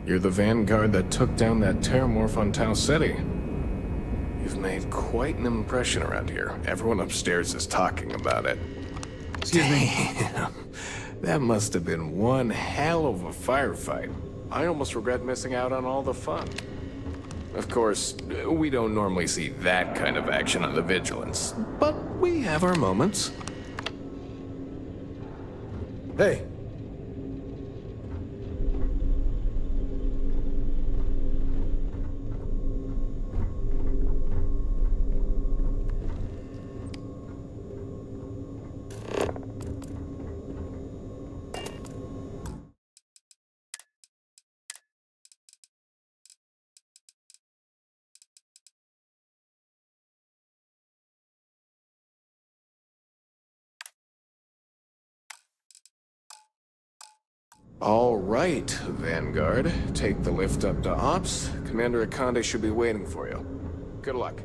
you're the vanguard that took down that terramorph on Tau Ceti. You've made quite an impression around here. Everyone upstairs is talking about it. Excuse me. Damn. That must have been one hell of a firefight. I almost regret missing out on all the fun. Of course, we don't normally see that kind of action on the Vigilance, but we have our moments. Hey. All right, Vanguard. Take the lift up to Ops. Commander Akande should be waiting for you. Good luck.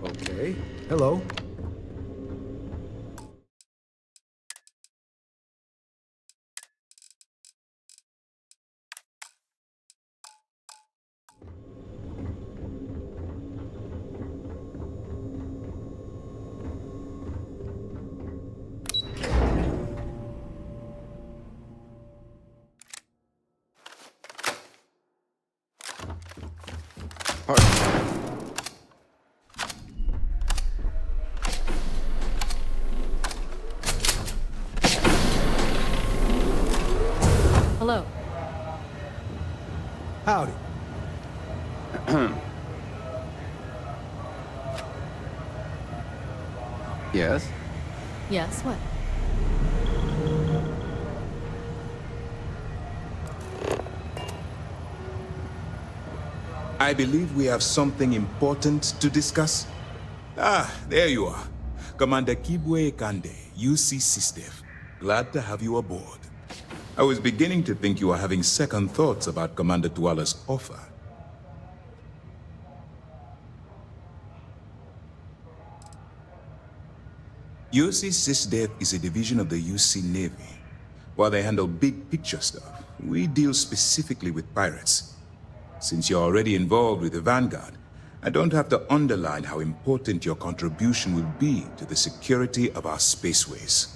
Okay. Hello. Hello. Howdy. Yes? Yes, what? I believe we have something important to discuss. Ah, there you are. Commander Kibwe Kande, UC SysDev. Glad to have you aboard. I was beginning to think you were having second thoughts about Commander Tuala's offer. UC SysDev is a division of the UC Navy. While they handle big picture stuff, we deal specifically with pirates. Since you're already involved with the Vanguard, I don't have to underline how important your contribution will be to the security of our spaceways.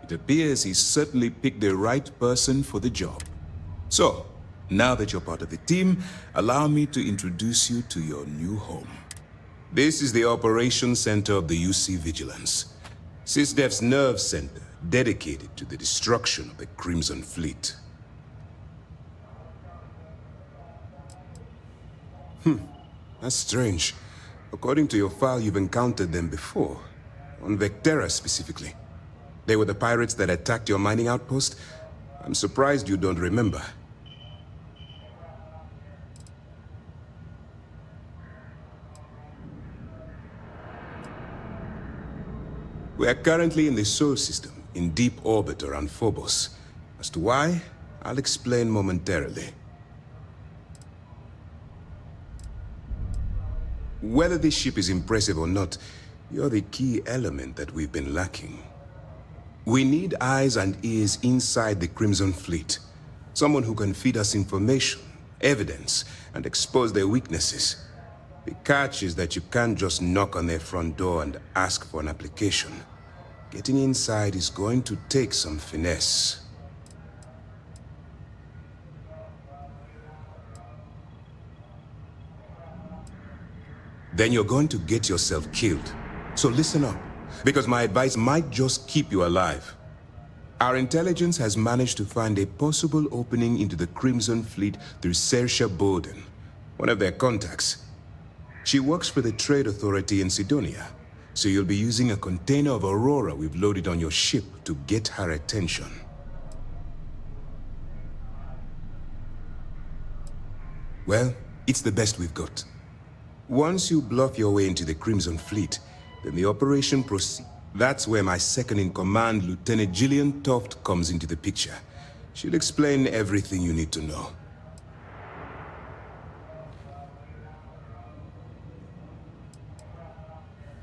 It appears he's certainly picked the right person for the job. So, now that you're part of the team, allow me to introduce you to your new home. This is the Operations Center of the UC Vigilance, SysDev's nerve center dedicated to the destruction of the Crimson Fleet. That's strange. According to your file, you've encountered them before. On Vectera specifically. They were the pirates that attacked your mining outpost? I'm surprised you don't remember. We are currently in the Sol system, in deep orbit around Phobos. As to why, I'll explain momentarily. Whether this ship is impressive or not, you're the key element that we've been lacking. We need eyes and ears inside the Crimson Fleet. Someone who can feed us information, evidence, and expose their weaknesses. The catch is that you can't just knock on their front door and ask for an application. Getting inside is going to take some finesse. Then you're going to get yourself killed. So listen up, because my advice might just keep you alive. Our intelligence has managed to find a possible opening into the Crimson Fleet through Saoirse Bowden, one of their contacts. She works for the Trade Authority in Sidonia, so you'll be using a container of Aurora we've loaded on your ship to get her attention. Well, it's the best we've got. Once you bluff your way into the Crimson Fleet, then the operation proceeds. That's where my second-in-command, Lieutenant Gillian Toft, comes into the picture. She'll explain everything you need to know.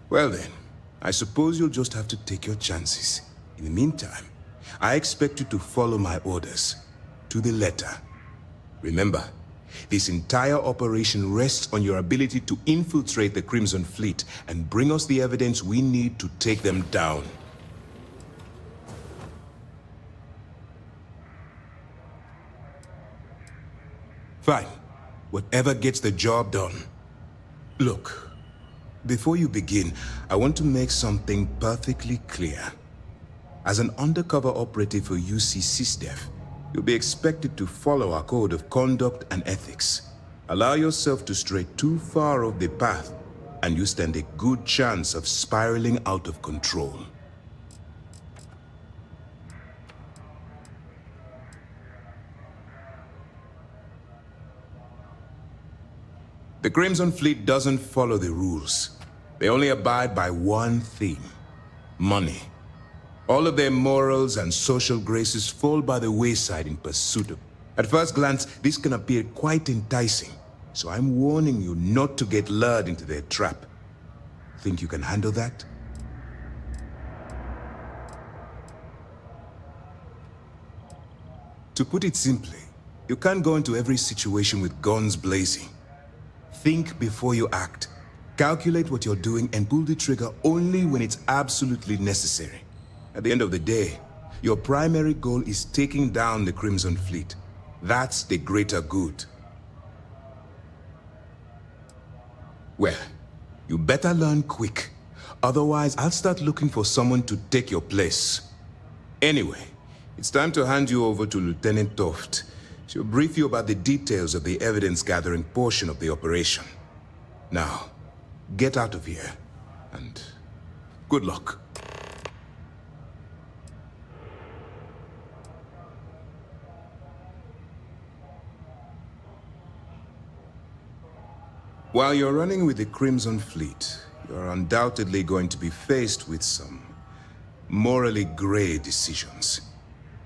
Well then, I suppose you'll just have to take your chances. In the meantime, I expect you to follow my orders, to the letter. Remember, this entire operation rests on your ability to infiltrate the Crimson Fleet and bring us the evidence we need to take them down. Fine. Whatever gets the job done. Look, before you begin, I want to make something perfectly clear. As an undercover operative for UC SysDef, you'll be expected to follow our code of conduct and ethics. Allow yourself to stray too far off the path, and you stand a good chance of spiraling out of control. The Crimson Fleet doesn't follow the rules. They only abide by one thing: money. All of their morals and social graces fall by the wayside in pursuit of. At first glance, this can appear quite enticing, so I'm warning you not to get lured into their trap. Think you can handle that? To put it simply, you can't go into every situation with guns blazing. Think before you act. Calculate what you're doing and pull the trigger only when it's absolutely necessary. At the end of the day, your primary goal is taking down the Crimson Fleet. That's the greater good. Well, you better learn quick. Otherwise, I'll start looking for someone to take your place. Anyway, it's time to hand you over to Lieutenant Toft. She'll brief you about the details of the evidence-gathering portion of the operation. Now, get out of here, and good luck. While you're running with the Crimson Fleet, you're undoubtedly going to be faced with some morally gray decisions.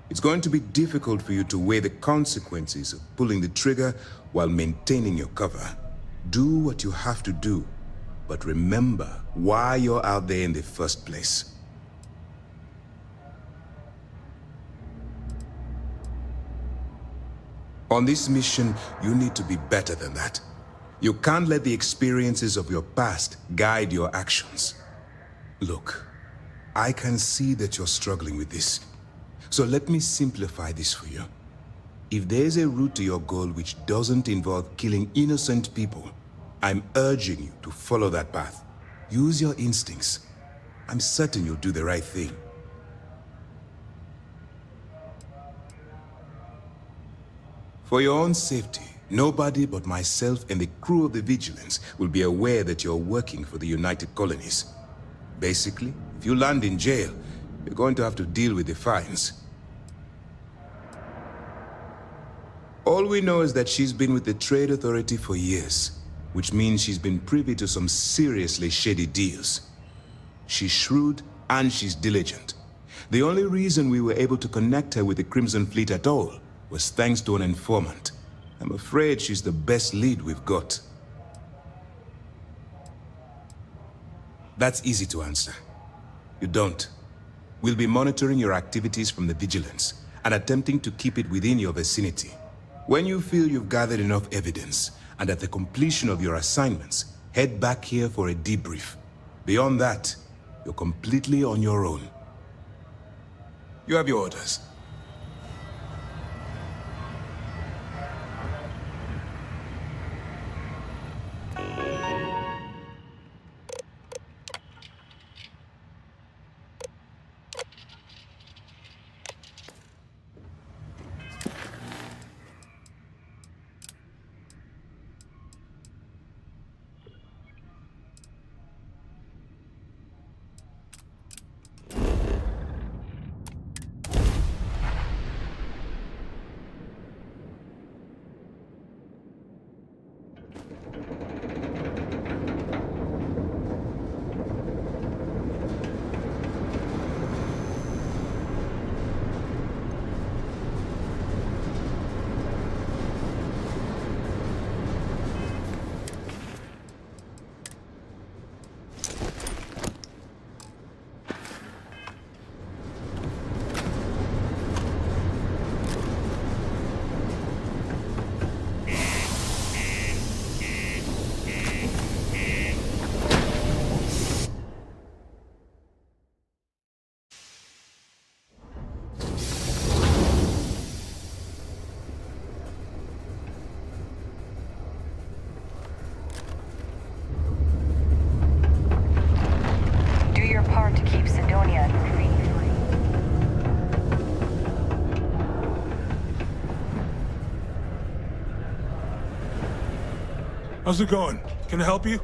It's going to be difficult for you to weigh the consequences of pulling the trigger while maintaining your cover. Do what you have to do, but remember why you're out there in the first place. On this mission, you need to be better than that. You can't let the experiences of your past guide your actions. Look, I can see that you're struggling with this. So let me simplify this for you. If there's a route to your goal which doesn't involve killing innocent people, I'm urging you to follow that path. Use your instincts. I'm certain you'll do the right thing. For your own safety, nobody but myself and the crew of the Vigilance will be aware that you're working for the United Colonies. Basically, if you land in jail, you're going to have to deal with the fines. All we know is that she's been with the Trade Authority for years, which means she's been privy to some seriously shady deals. She's shrewd and she's diligent. The only reason we were able to connect her with the Crimson Fleet at all was thanks to an informant. I'm afraid she's the best lead we've got. That's easy to answer. You don't. We'll be monitoring your activities from the Vigilance and attempting to keep it within your vicinity. When you feel you've gathered enough evidence, and at the completion of your assignments, head back here for a debrief. Beyond that, you're completely on your own. You have your orders. How's it going? Can I help you?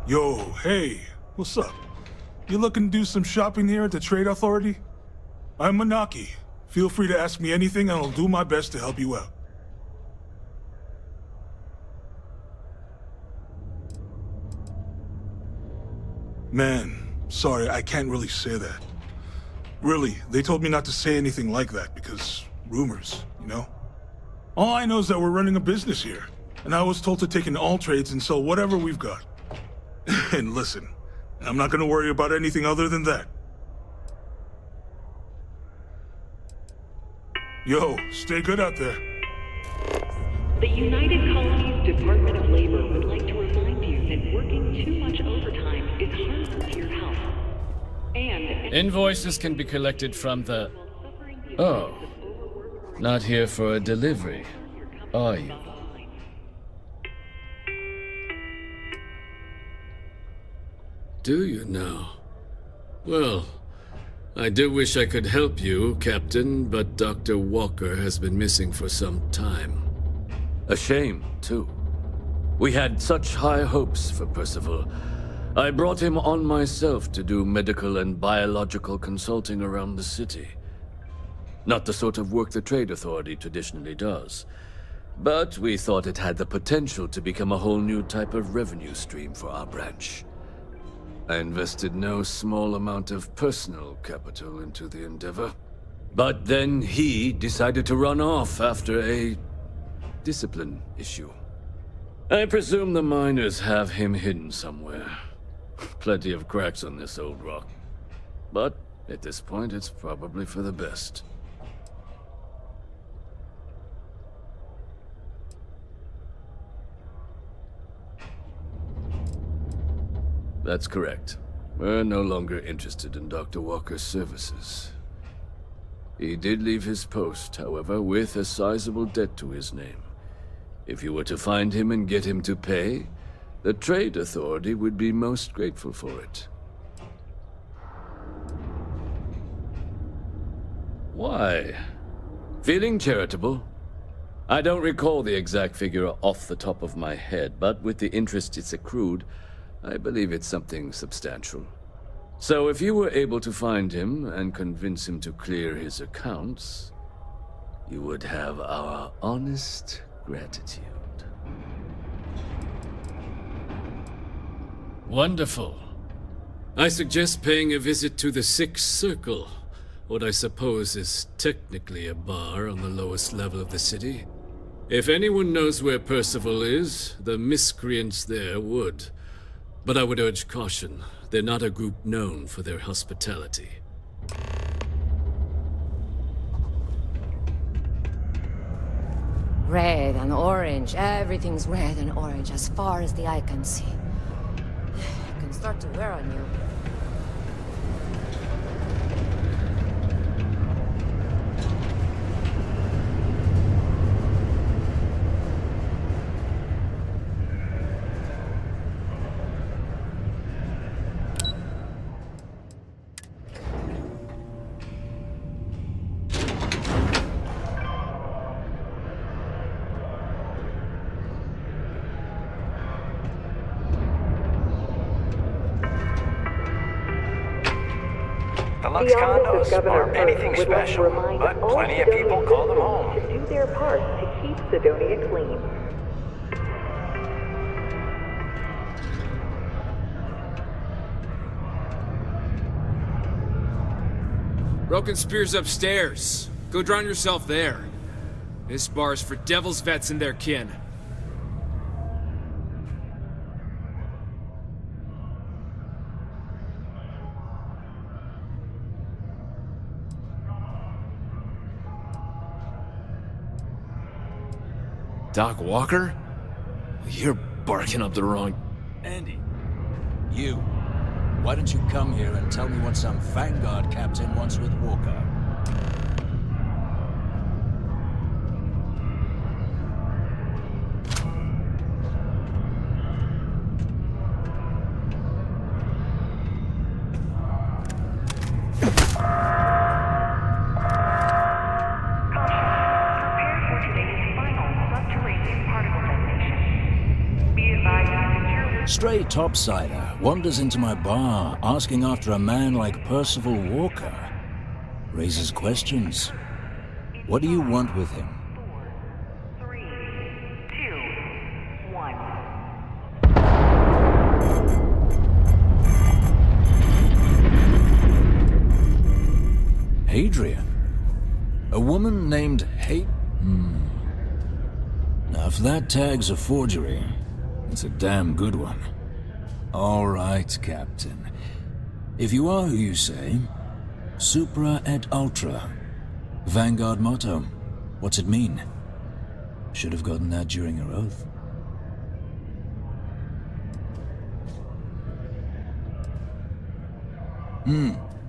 Yo, hey, what's up? You looking to do some shopping here at the Trade Authority? I'm Manaki. Feel free to ask me anything and I'll do my best to help you out. Man, sorry, I can't really say that. Really, they told me not to say anything like that because rumors, you know? All I know is that we're running a business here, and I was told to take in all trades and sell whatever we've got. And listen, I'm not gonna worry about anything other than that. Yo, stay good out there. The United Colonies Department of Labor would like to remind you that working too much overtime is harmful to your health. And invoices can be collected from the... Oh. Not here for a delivery, are you? Do you now? Well, I do wish I could help you, Captain, but Dr. Walker has been missing for some time. A shame, too. We had such high hopes for Percival. I brought him on myself to do medical and biological consulting around the city. Not the sort of work the Trade Authority traditionally does. But we thought it had the potential to become a whole new type of revenue stream for our branch. I invested no small amount of personal capital into the endeavor. But then he decided to run off after a discipline issue. I presume the miners have him hidden somewhere. Plenty of cracks on this old rock. But at this point, it's probably for the best. That's correct. We're no longer interested in Dr. Walker's services. He did leave his post, however, with a sizable debt to his name. If you were to find him and get him to pay, the Trade Authority would be most grateful for it. Why? Feeling charitable? I don't recall the exact figure off the top of my head, but with the interest it's accrued, I believe it's something substantial. So if you were able to find him and convince him to clear his accounts, you would have our honest gratitude. Wonderful. I suggest paying a visit to the Sixth Circle, what I suppose is technically a bar on the lowest level of the city. If anyone knows where Percival is, the miscreants there would. But I would urge caution. They're not a group known for their hospitality. Red and orange. Everything's red and orange as far as the eye can see. It can start to wear on you. Lux condos aren't anything special, but plenty of people call them home. To do their part to keep Sidonia clean. Broken Spear's upstairs. Go drown yourself there. This bar's for devil's vets and their kin. Doc Walker? You're barking up the wrong... Andy, you. Why don't you come here and tell me what some Vanguard captain wants with Walker? stray topsider wanders into my bar asking after a man like Percival Walker. Raises questions. What do you want with him? Hadrian? A woman named Now, if that tag's a forgery, it's a damn good one. All right, Captain. If you are who you say, Supra et Ultra. Vanguard motto. What's it mean? Should have gotten that during your oath.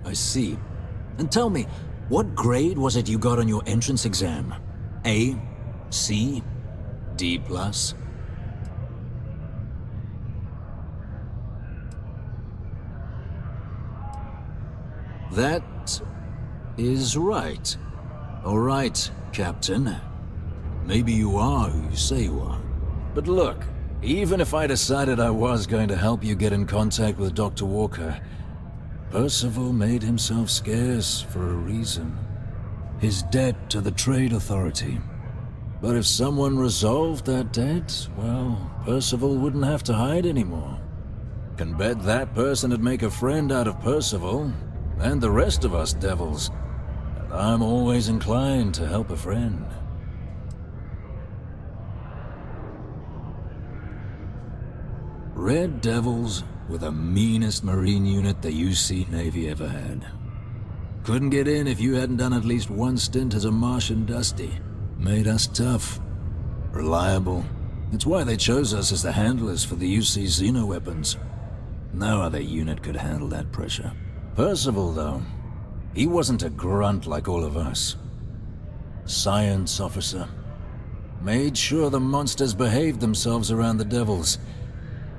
I see. And tell me, what grade was it you got on your entrance exam? A? C? D+? That is right. All right, Captain. Maybe you are who you say you are. But look, even if I decided I was going to help you get in contact with Dr. Walker, Percival made himself scarce for a reason. His debt to the Trade Authority. But if someone resolved that debt, well, Percival wouldn't have to hide anymore. Can bet that person would make a friend out of Percival, and the rest of us devils. And I'm always inclined to help a friend. Red Devils were the meanest Marine unit the UC Navy ever had. Couldn't get in if you hadn't done at least one stint as a Martian Dusty. Made us tough, reliable. It's why they chose us as the handlers for the UC Xeno weapons. No other unit could handle that pressure. Percival, though, he wasn't a grunt like all of us. Science officer. Made sure the monsters behaved themselves around the Devils,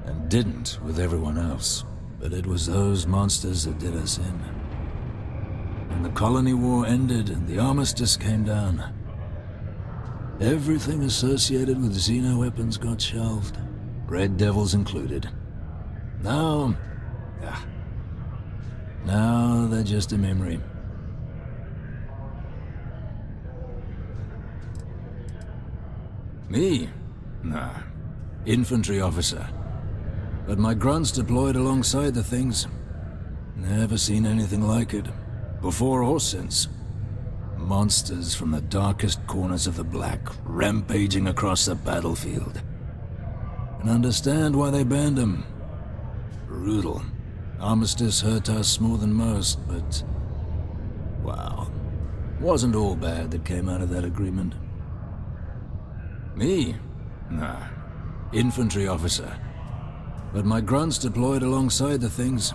and didn't with everyone else. But it was those monsters that did us in. When the colony war ended and the armistice came down, everything associated with Xeno weapons got shelved, Red Devils included. Now they're just a memory. Me? Nah. Infantry officer. But my grunts deployed alongside the things. Never seen anything like it. Before or since. Monsters from the darkest corners of the Black, rampaging across the battlefield. And understand why they banned them. Brutal. Armistice hurt us more than most, but... wow. Wasn't all bad that came out of that agreement. Me? Nah. Infantry officer. But my grunts deployed alongside the things.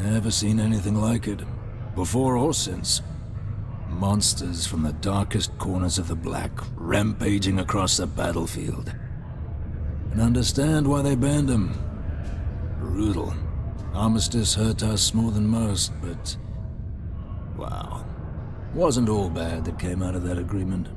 Never seen anything like it. Before or since. Monsters from the darkest corners of the Black, rampaging across the battlefield. And understand why they banned them. Brutal. Armistice hurt us more than most, but... wow. Wasn't all bad that came out of that agreement.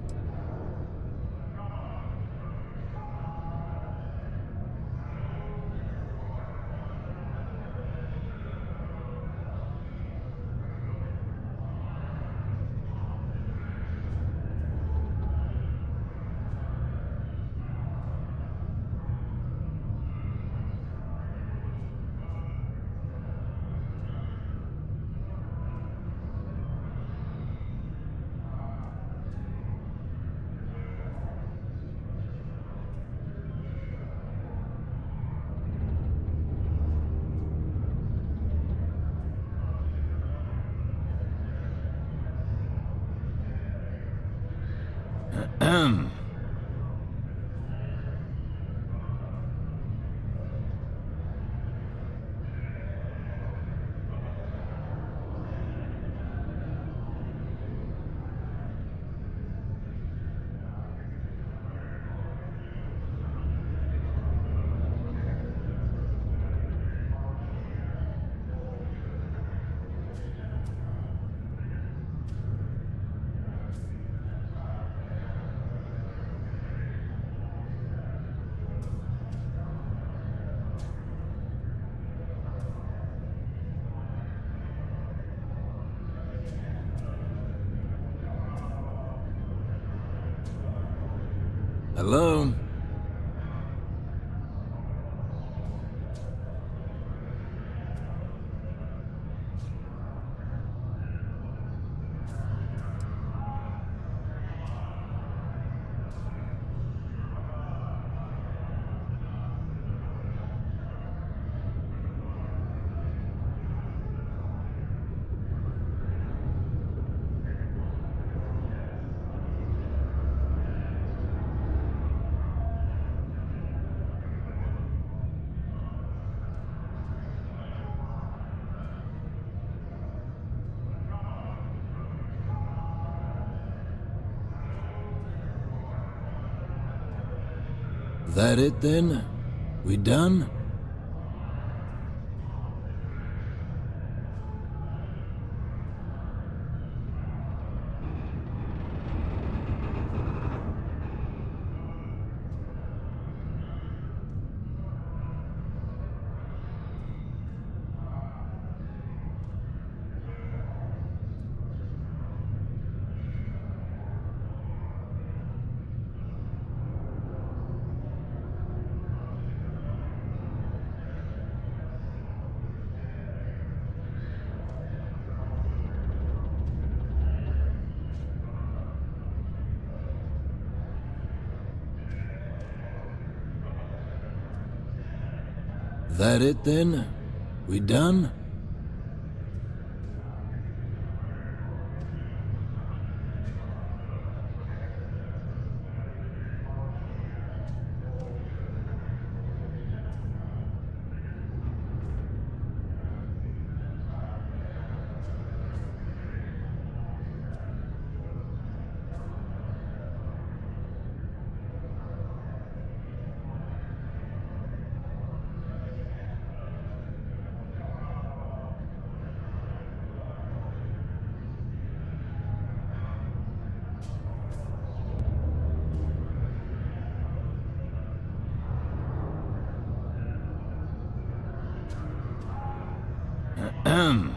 Hello? That it then? We done? That it then? We done? Ahem.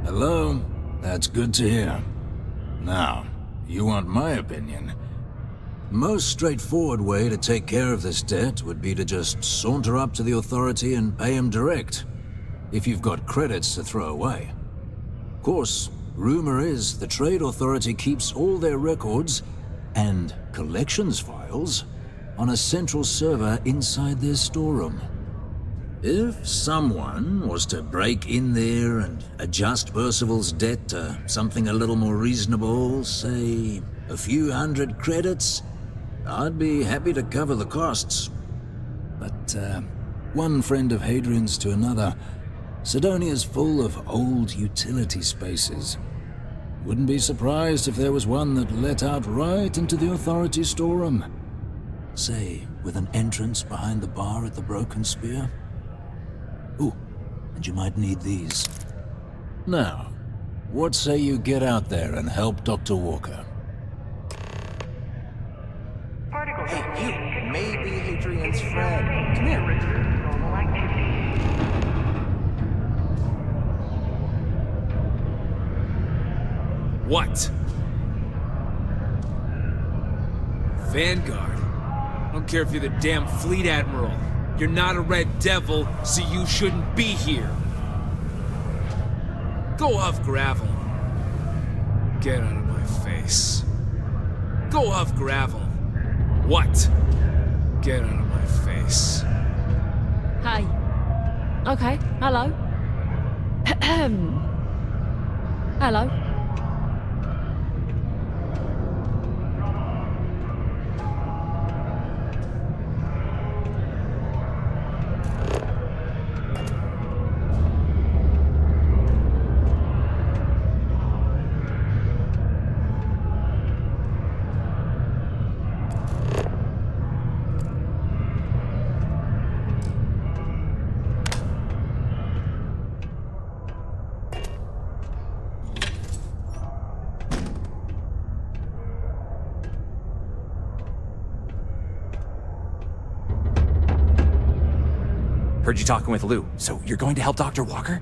Hello? That's good to hear. Now, you want my opinion? Most straightforward way to take care of this debt would be to just saunter up to the authority and pay him direct, if you've got credits to throw away. Of course, rumor is the Trade Authority keeps all their records and collections files on a central server inside their storeroom. If someone was to break in there and adjust Percival's debt to something a little more reasonable, say a few hundred credits, I'd be happy to cover the costs. But one friend of Hadrian's to another, Sidonia's full of old utility spaces. Wouldn't be surprised if there was one that let out right into the authority storeroom. Say, with an entrance behind the bar at the Broken Spear. Ooh, and you might need these. Now, what say you get out there and help Dr. Walker? Hey, you may be Hadrian's friend. Come here. What? Vanguard? I don't care if you're the damn fleet admiral. You're not a Red Devil, so you shouldn't be here. Go off gravel. Get out of my face. Go off gravel. What? Get out of my face. Hey. Okay, hello. Hello. Heard you talking with Lou, so you're going to help Dr. Walker?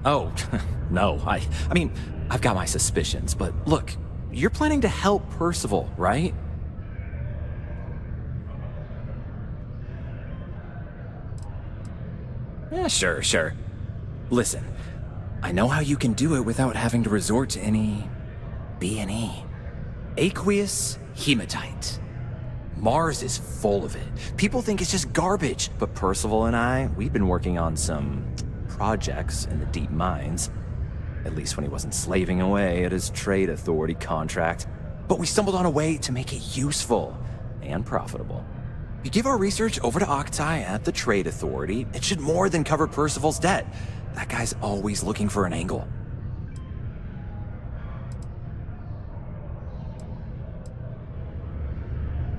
Oh, no, I mean, I've got my suspicions, but look, you're planning to help Percival, right? Yeah, sure. Listen, I know how you can do it without having to resort to any B&E. Aqueous hematite. Mars is full of it. People think it's just garbage, but Percival and I, we've been working on some projects in the deep mines. At least when he wasn't slaving away at his trade authority contract. But we stumbled on a way to make it useful and profitable. You give our research over to Octai at the trade authority, it should more than cover Percival's debt. That guy's always looking for an angle.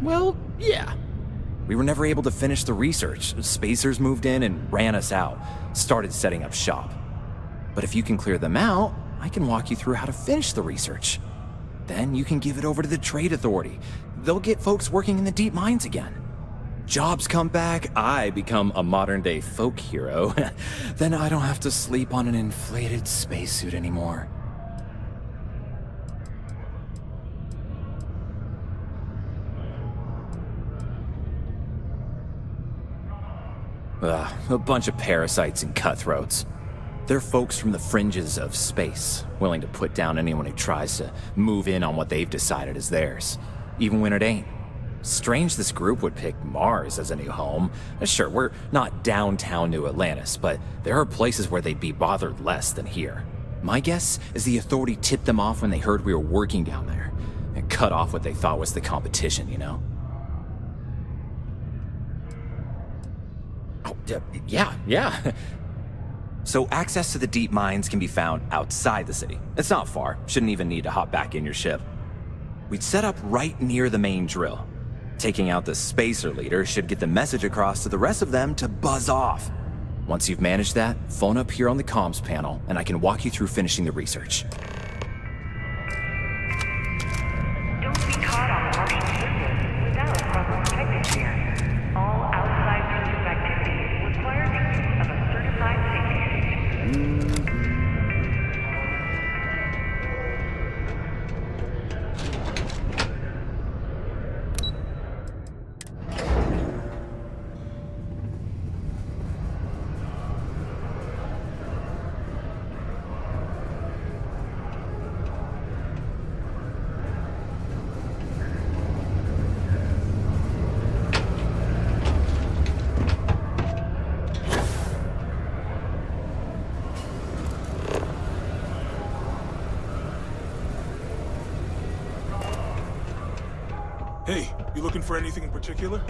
Well, yeah. We were never able to finish the research. Spacers moved in and ran us out. Started setting up shop. But if you can clear them out, I can walk you through how to finish the research. Then you can give it over to the trade authority. They'll get folks working in the deep mines again. Jobs come back, I become a modern-day folk hero. Then I don't have to sleep on an inflated spacesuit anymore. A bunch of parasites and cutthroats. They're folks from the fringes of space, willing to put down anyone who tries to move in on what they've decided is theirs, even when it ain't. Strange this group would pick Mars as a new home. Sure, we're not downtown New Atlantis, but there are places where they'd be bothered less than here. My guess is the authority tipped them off when they heard we were working down there, and cut off what they thought was the competition, you know? Oh, yeah. So access to the deep mines can be found outside the city. It's not far, shouldn't even need to hop back in your ship. We'd set up right near the main drill. Taking out the spacer leader should get the message across to the rest of them to buzz off. Once you've managed that, phone up here on the comms panel, and I can walk you through finishing the research. Don't be caught on the Martian surface without proper protective gear. All outside source of activity require the use of a certified safety suit. Hey, you looking for anything in particular?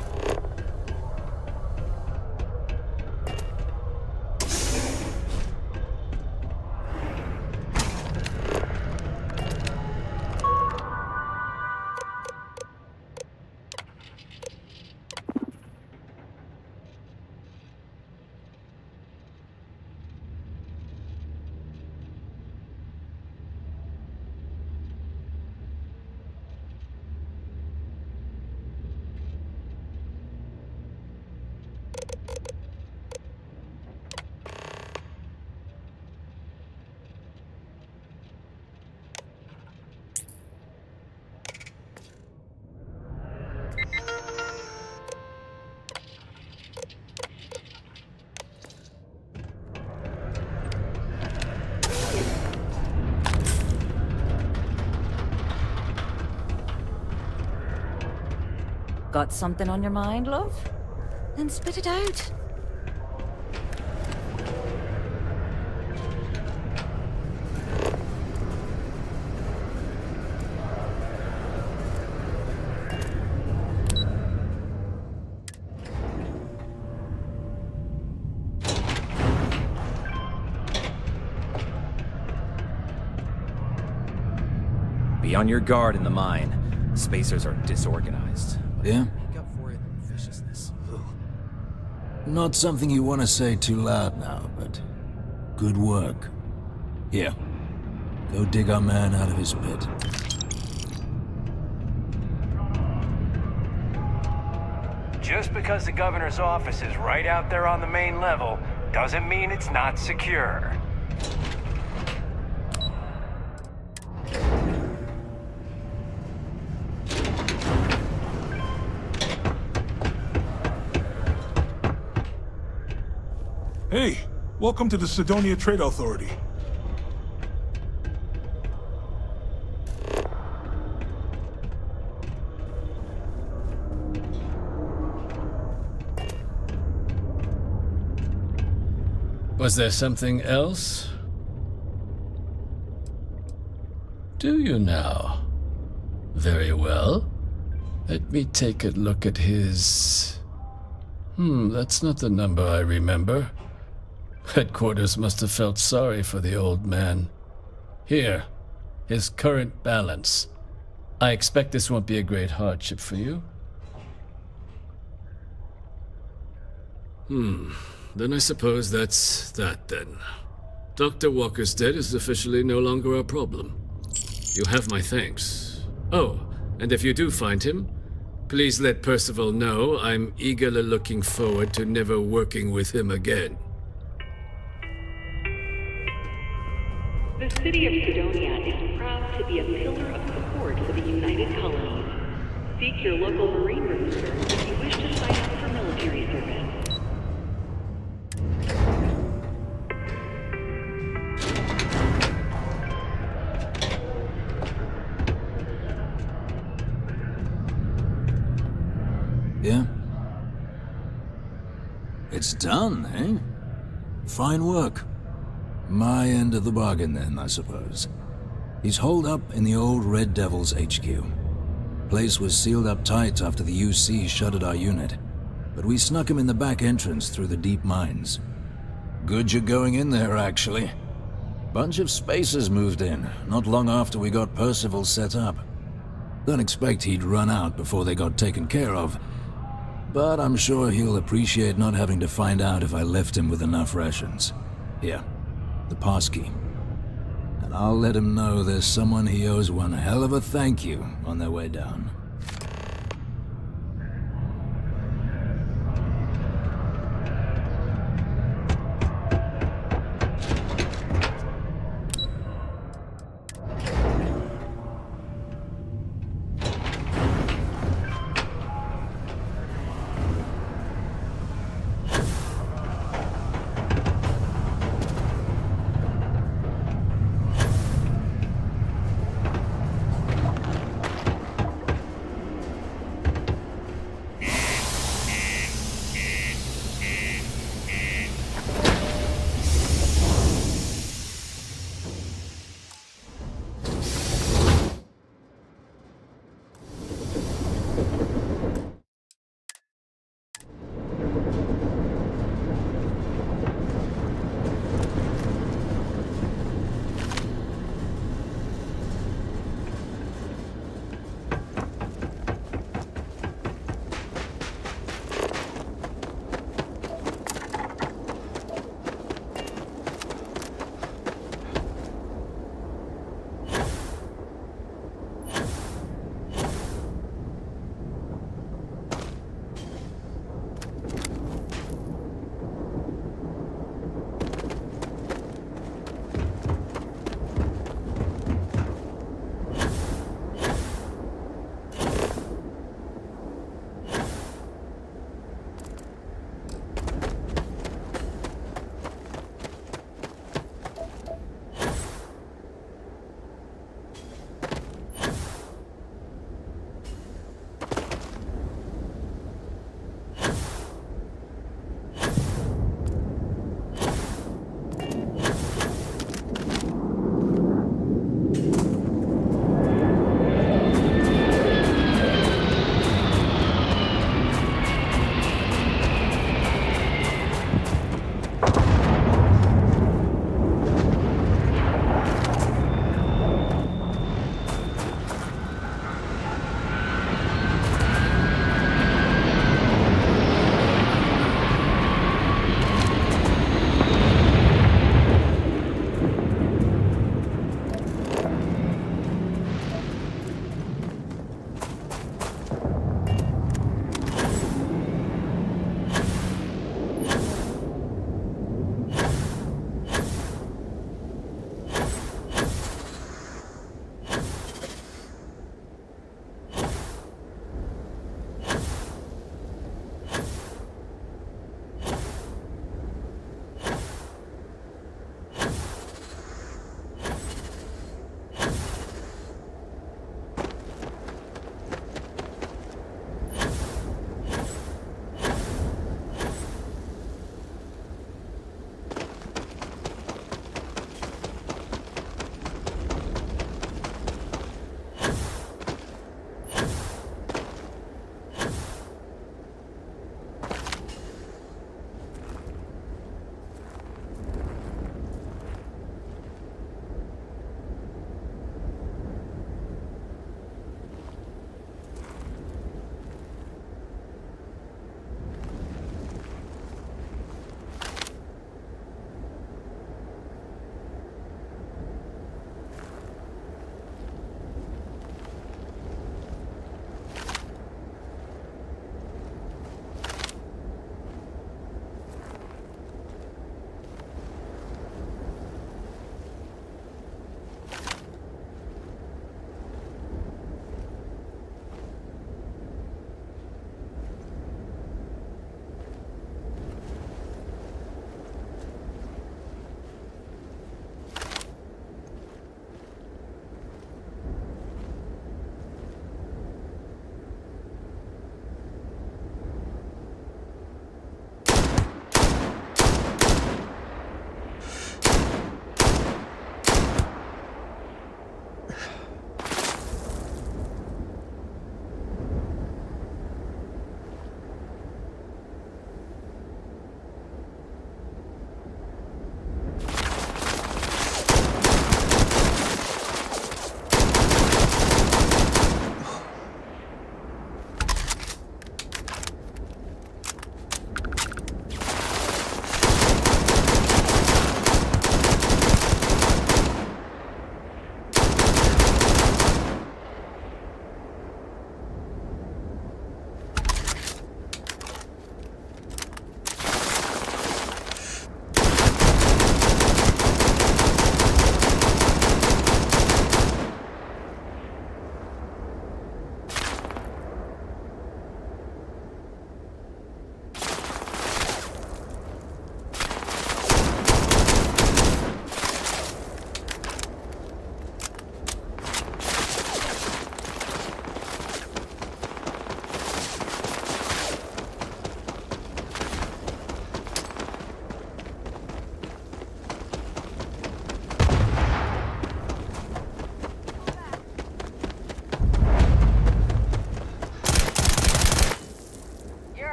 Got something on your mind, love? Then spit it out. Be on your guard in the mine. Spacers are disorganized. Yeah? Make up for it in viciousness. Not something you want to say too loud now, but good work. Here, go dig our man out of his pit. because the governor's office is right out there on the main level, doesn't mean it's not secure. Hey, welcome to the Sidonia Trade Authority. Was there something else? Do you now? Very well. Let me take a look at his... that's not the number I remember. Headquarters must have felt sorry for the old man. Here, his current balance. I expect this won't be a great hardship for you. Then I suppose that's that then. Dr. Walker's dead is officially no longer a problem. You have my thanks. Oh, and if you do find him, please let Percival know I'm eagerly looking forward to never working with him again. The city of Sidonia is proud to be a pillar of support for the United Colonies. Seek your local Marine recruiter if you wish to sign up for military service. Yeah? It's done, eh? Fine work. My end of the bargain then, I suppose. He's holed up in the old Red Devil's HQ. Place was sealed up tight after the UC shuttered our unit, but we snuck him in the back entrance through the deep mines. Good you're going in there, actually. Bunch of spacers moved in, not long after we got Percival set up. Don't expect he'd run out before they got taken care of, but I'm sure he'll appreciate not having to find out if I left him with enough rations. Here, the passkey. And I'll let him know there's someone he owes one hell of a thank you on their way down.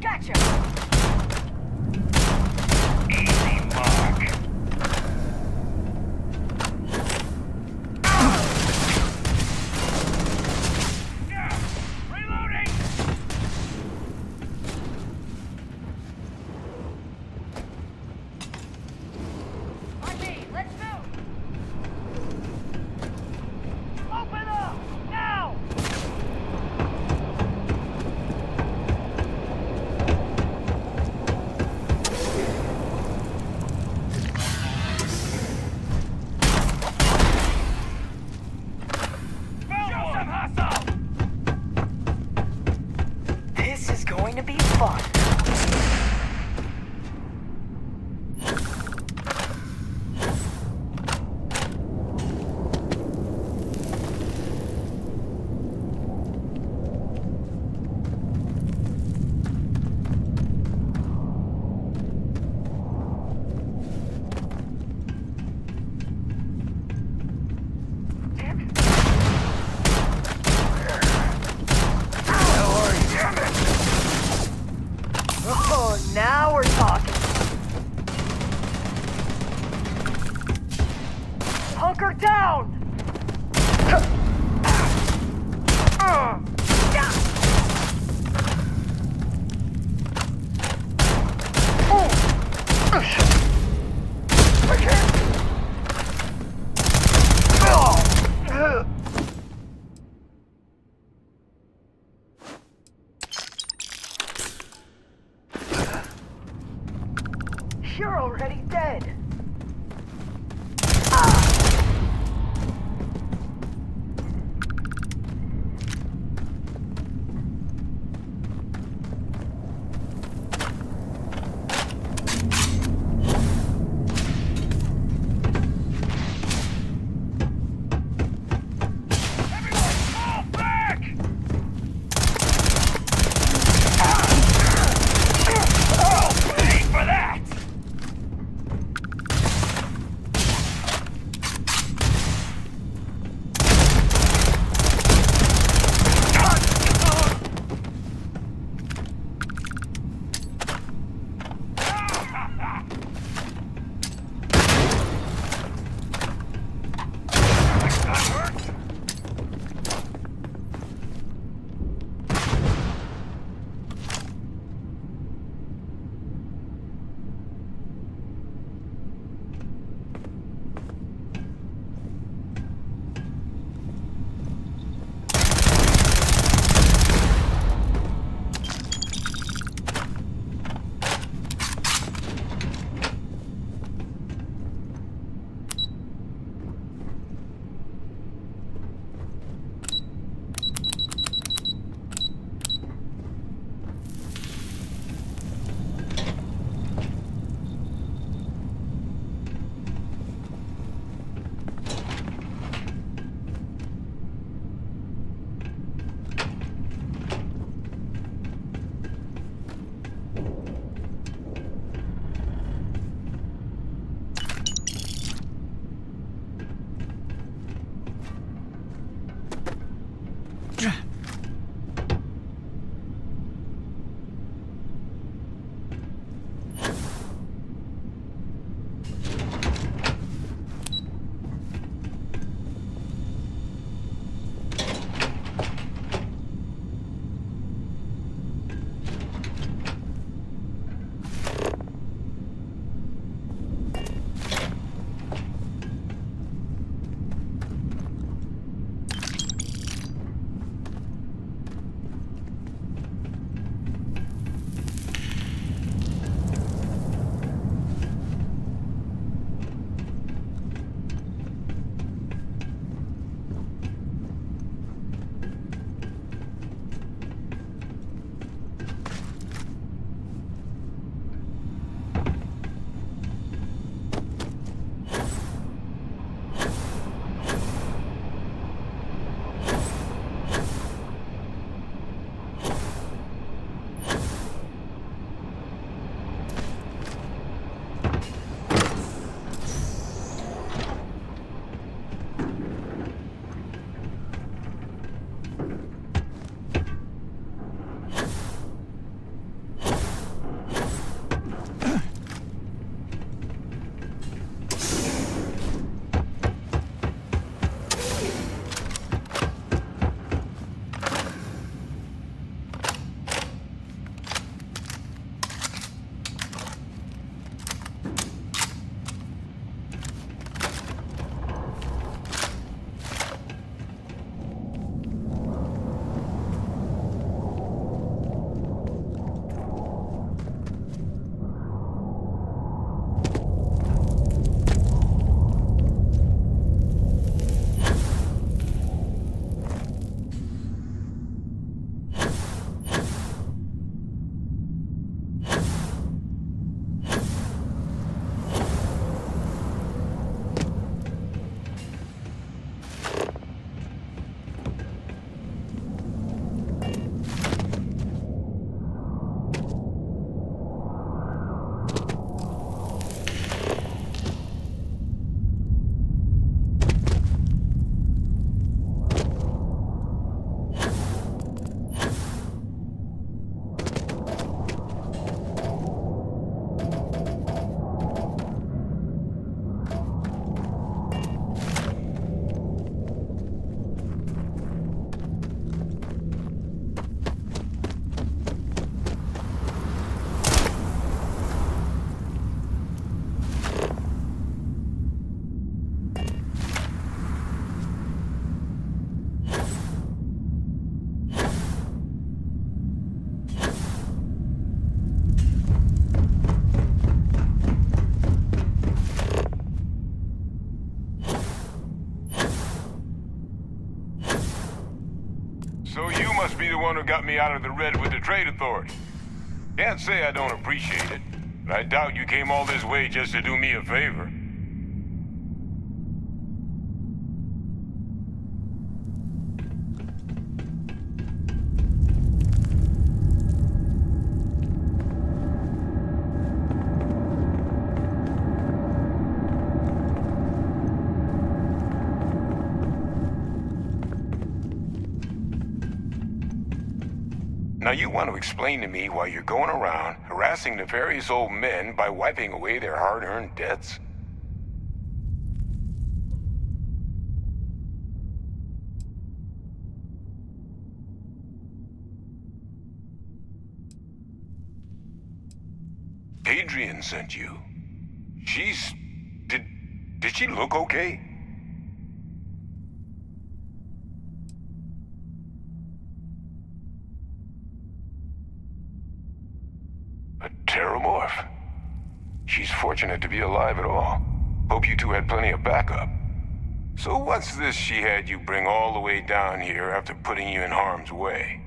Gotcha! Easy mark. Reloading! On me, let's move! Open up! Now! Show some hustle! This is going to be fun. Oh, now we're talking. Hunker down! I can't. You're already dead. got me out of the red with the Trade Authority. Can't say I don't appreciate it, but I doubt you came all this way just to do me a favor. Now you want to explain to me why you're going around harassing nefarious old men by wiping away their hard-earned debts? Adrian sent you. Did she look okay? A Terramorph? She's fortunate to be alive at all. Hope you two had plenty of backup. So what's this she had you bring all the way down here after putting you in harm's way?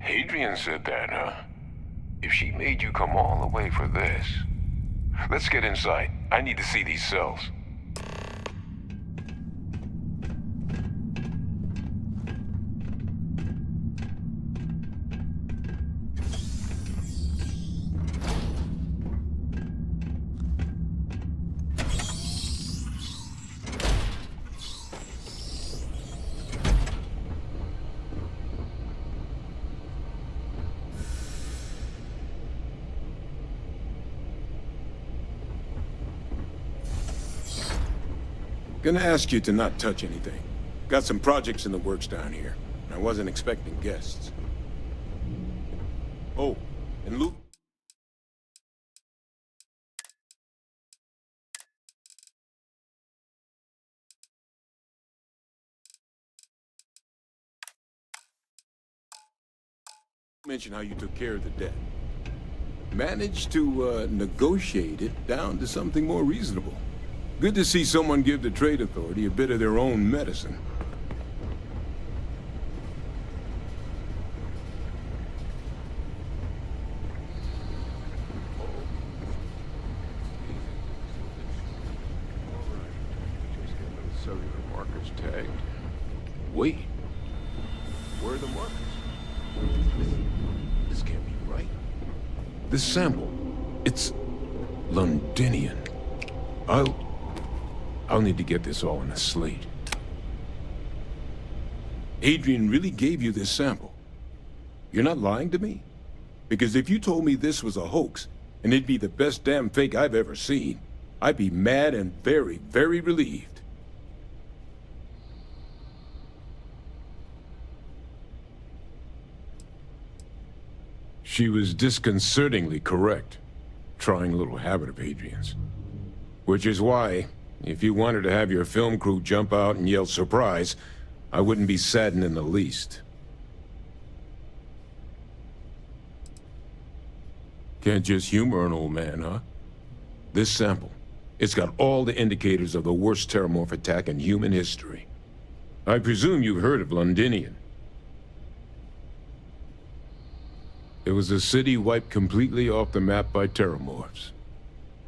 Adrian said that, huh? If she made you come all the way for this... Let's get inside. I need to see these cells. Gonna ask you to not touch anything. Got some projects in the works down here. I wasn't expecting guests. Oh, and Luke... mention how you took care of the debt. Managed to negotiate it down to something more reasonable. Good to see someone give the Trade Authority a bit of their own medicine. Cellular markers tagged. Wait. Where are the markers? This can't be right. This sample, it's Londinian. I'll need to get this all on a slate. Adrian really gave you this sample. You're not lying to me? Because if you told me this was a hoax, and it'd be the best damn fake I've ever seen, I'd be mad and very, very relieved. She was disconcertingly correct, trying a little habit of Adrian's. Which is why, if you wanted to have your film crew jump out and yell surprise, I wouldn't be saddened in the least. Can't just humor an old man, huh? This sample, it's got all the indicators of the worst Terramorph attack in human history. I presume you've heard of Londinian. It was a city wiped completely off the map by Terramorphs.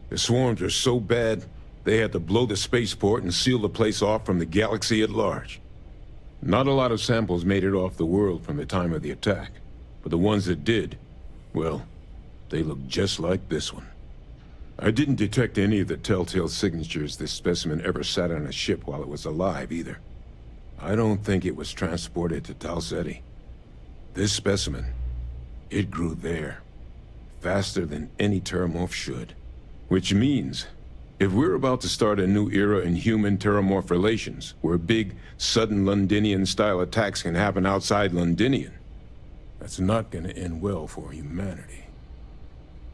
The swarms are so bad, they had to blow the spaceport and seal the place off from the galaxy at large. Not a lot of samples made it off the world from the time of the attack, but the ones that did, well, they look just like this one. I didn't detect any of the telltale signatures this specimen ever sat on a ship while it was alive, either. I don't think it was transported to Tal Ceti. This specimen, it grew there, faster than any Terramorph should. Which means, if we're about to start a new era in human-Terramorph relations, where big, sudden Londinian-style attacks can happen outside Londinian, that's not gonna end well for humanity.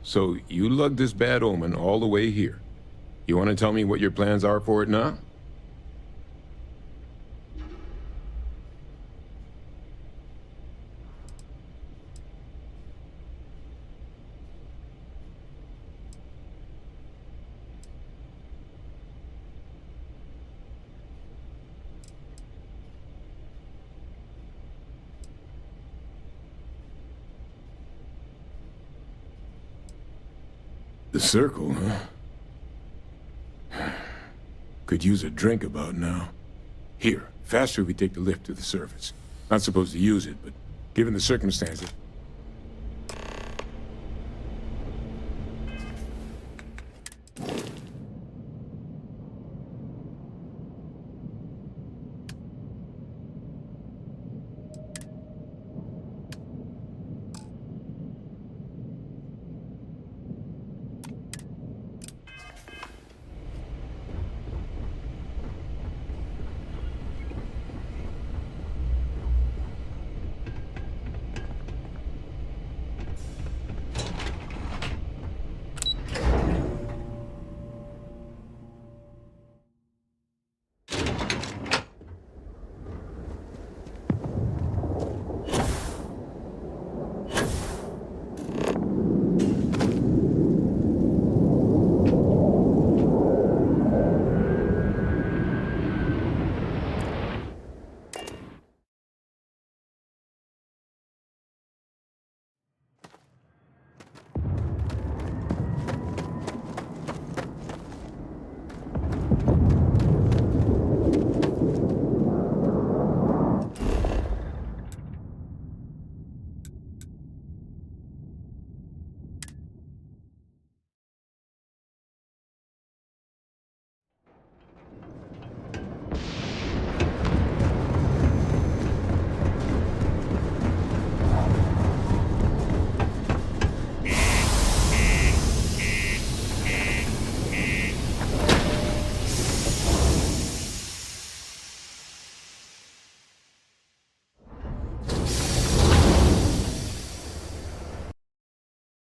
So, you lugged this bad omen all the way here. You want to tell me what your plans are for it now? The circle, huh? Could use a drink about now. Here, faster we take the lift to the surface. Not supposed to use it, but given the circumstances...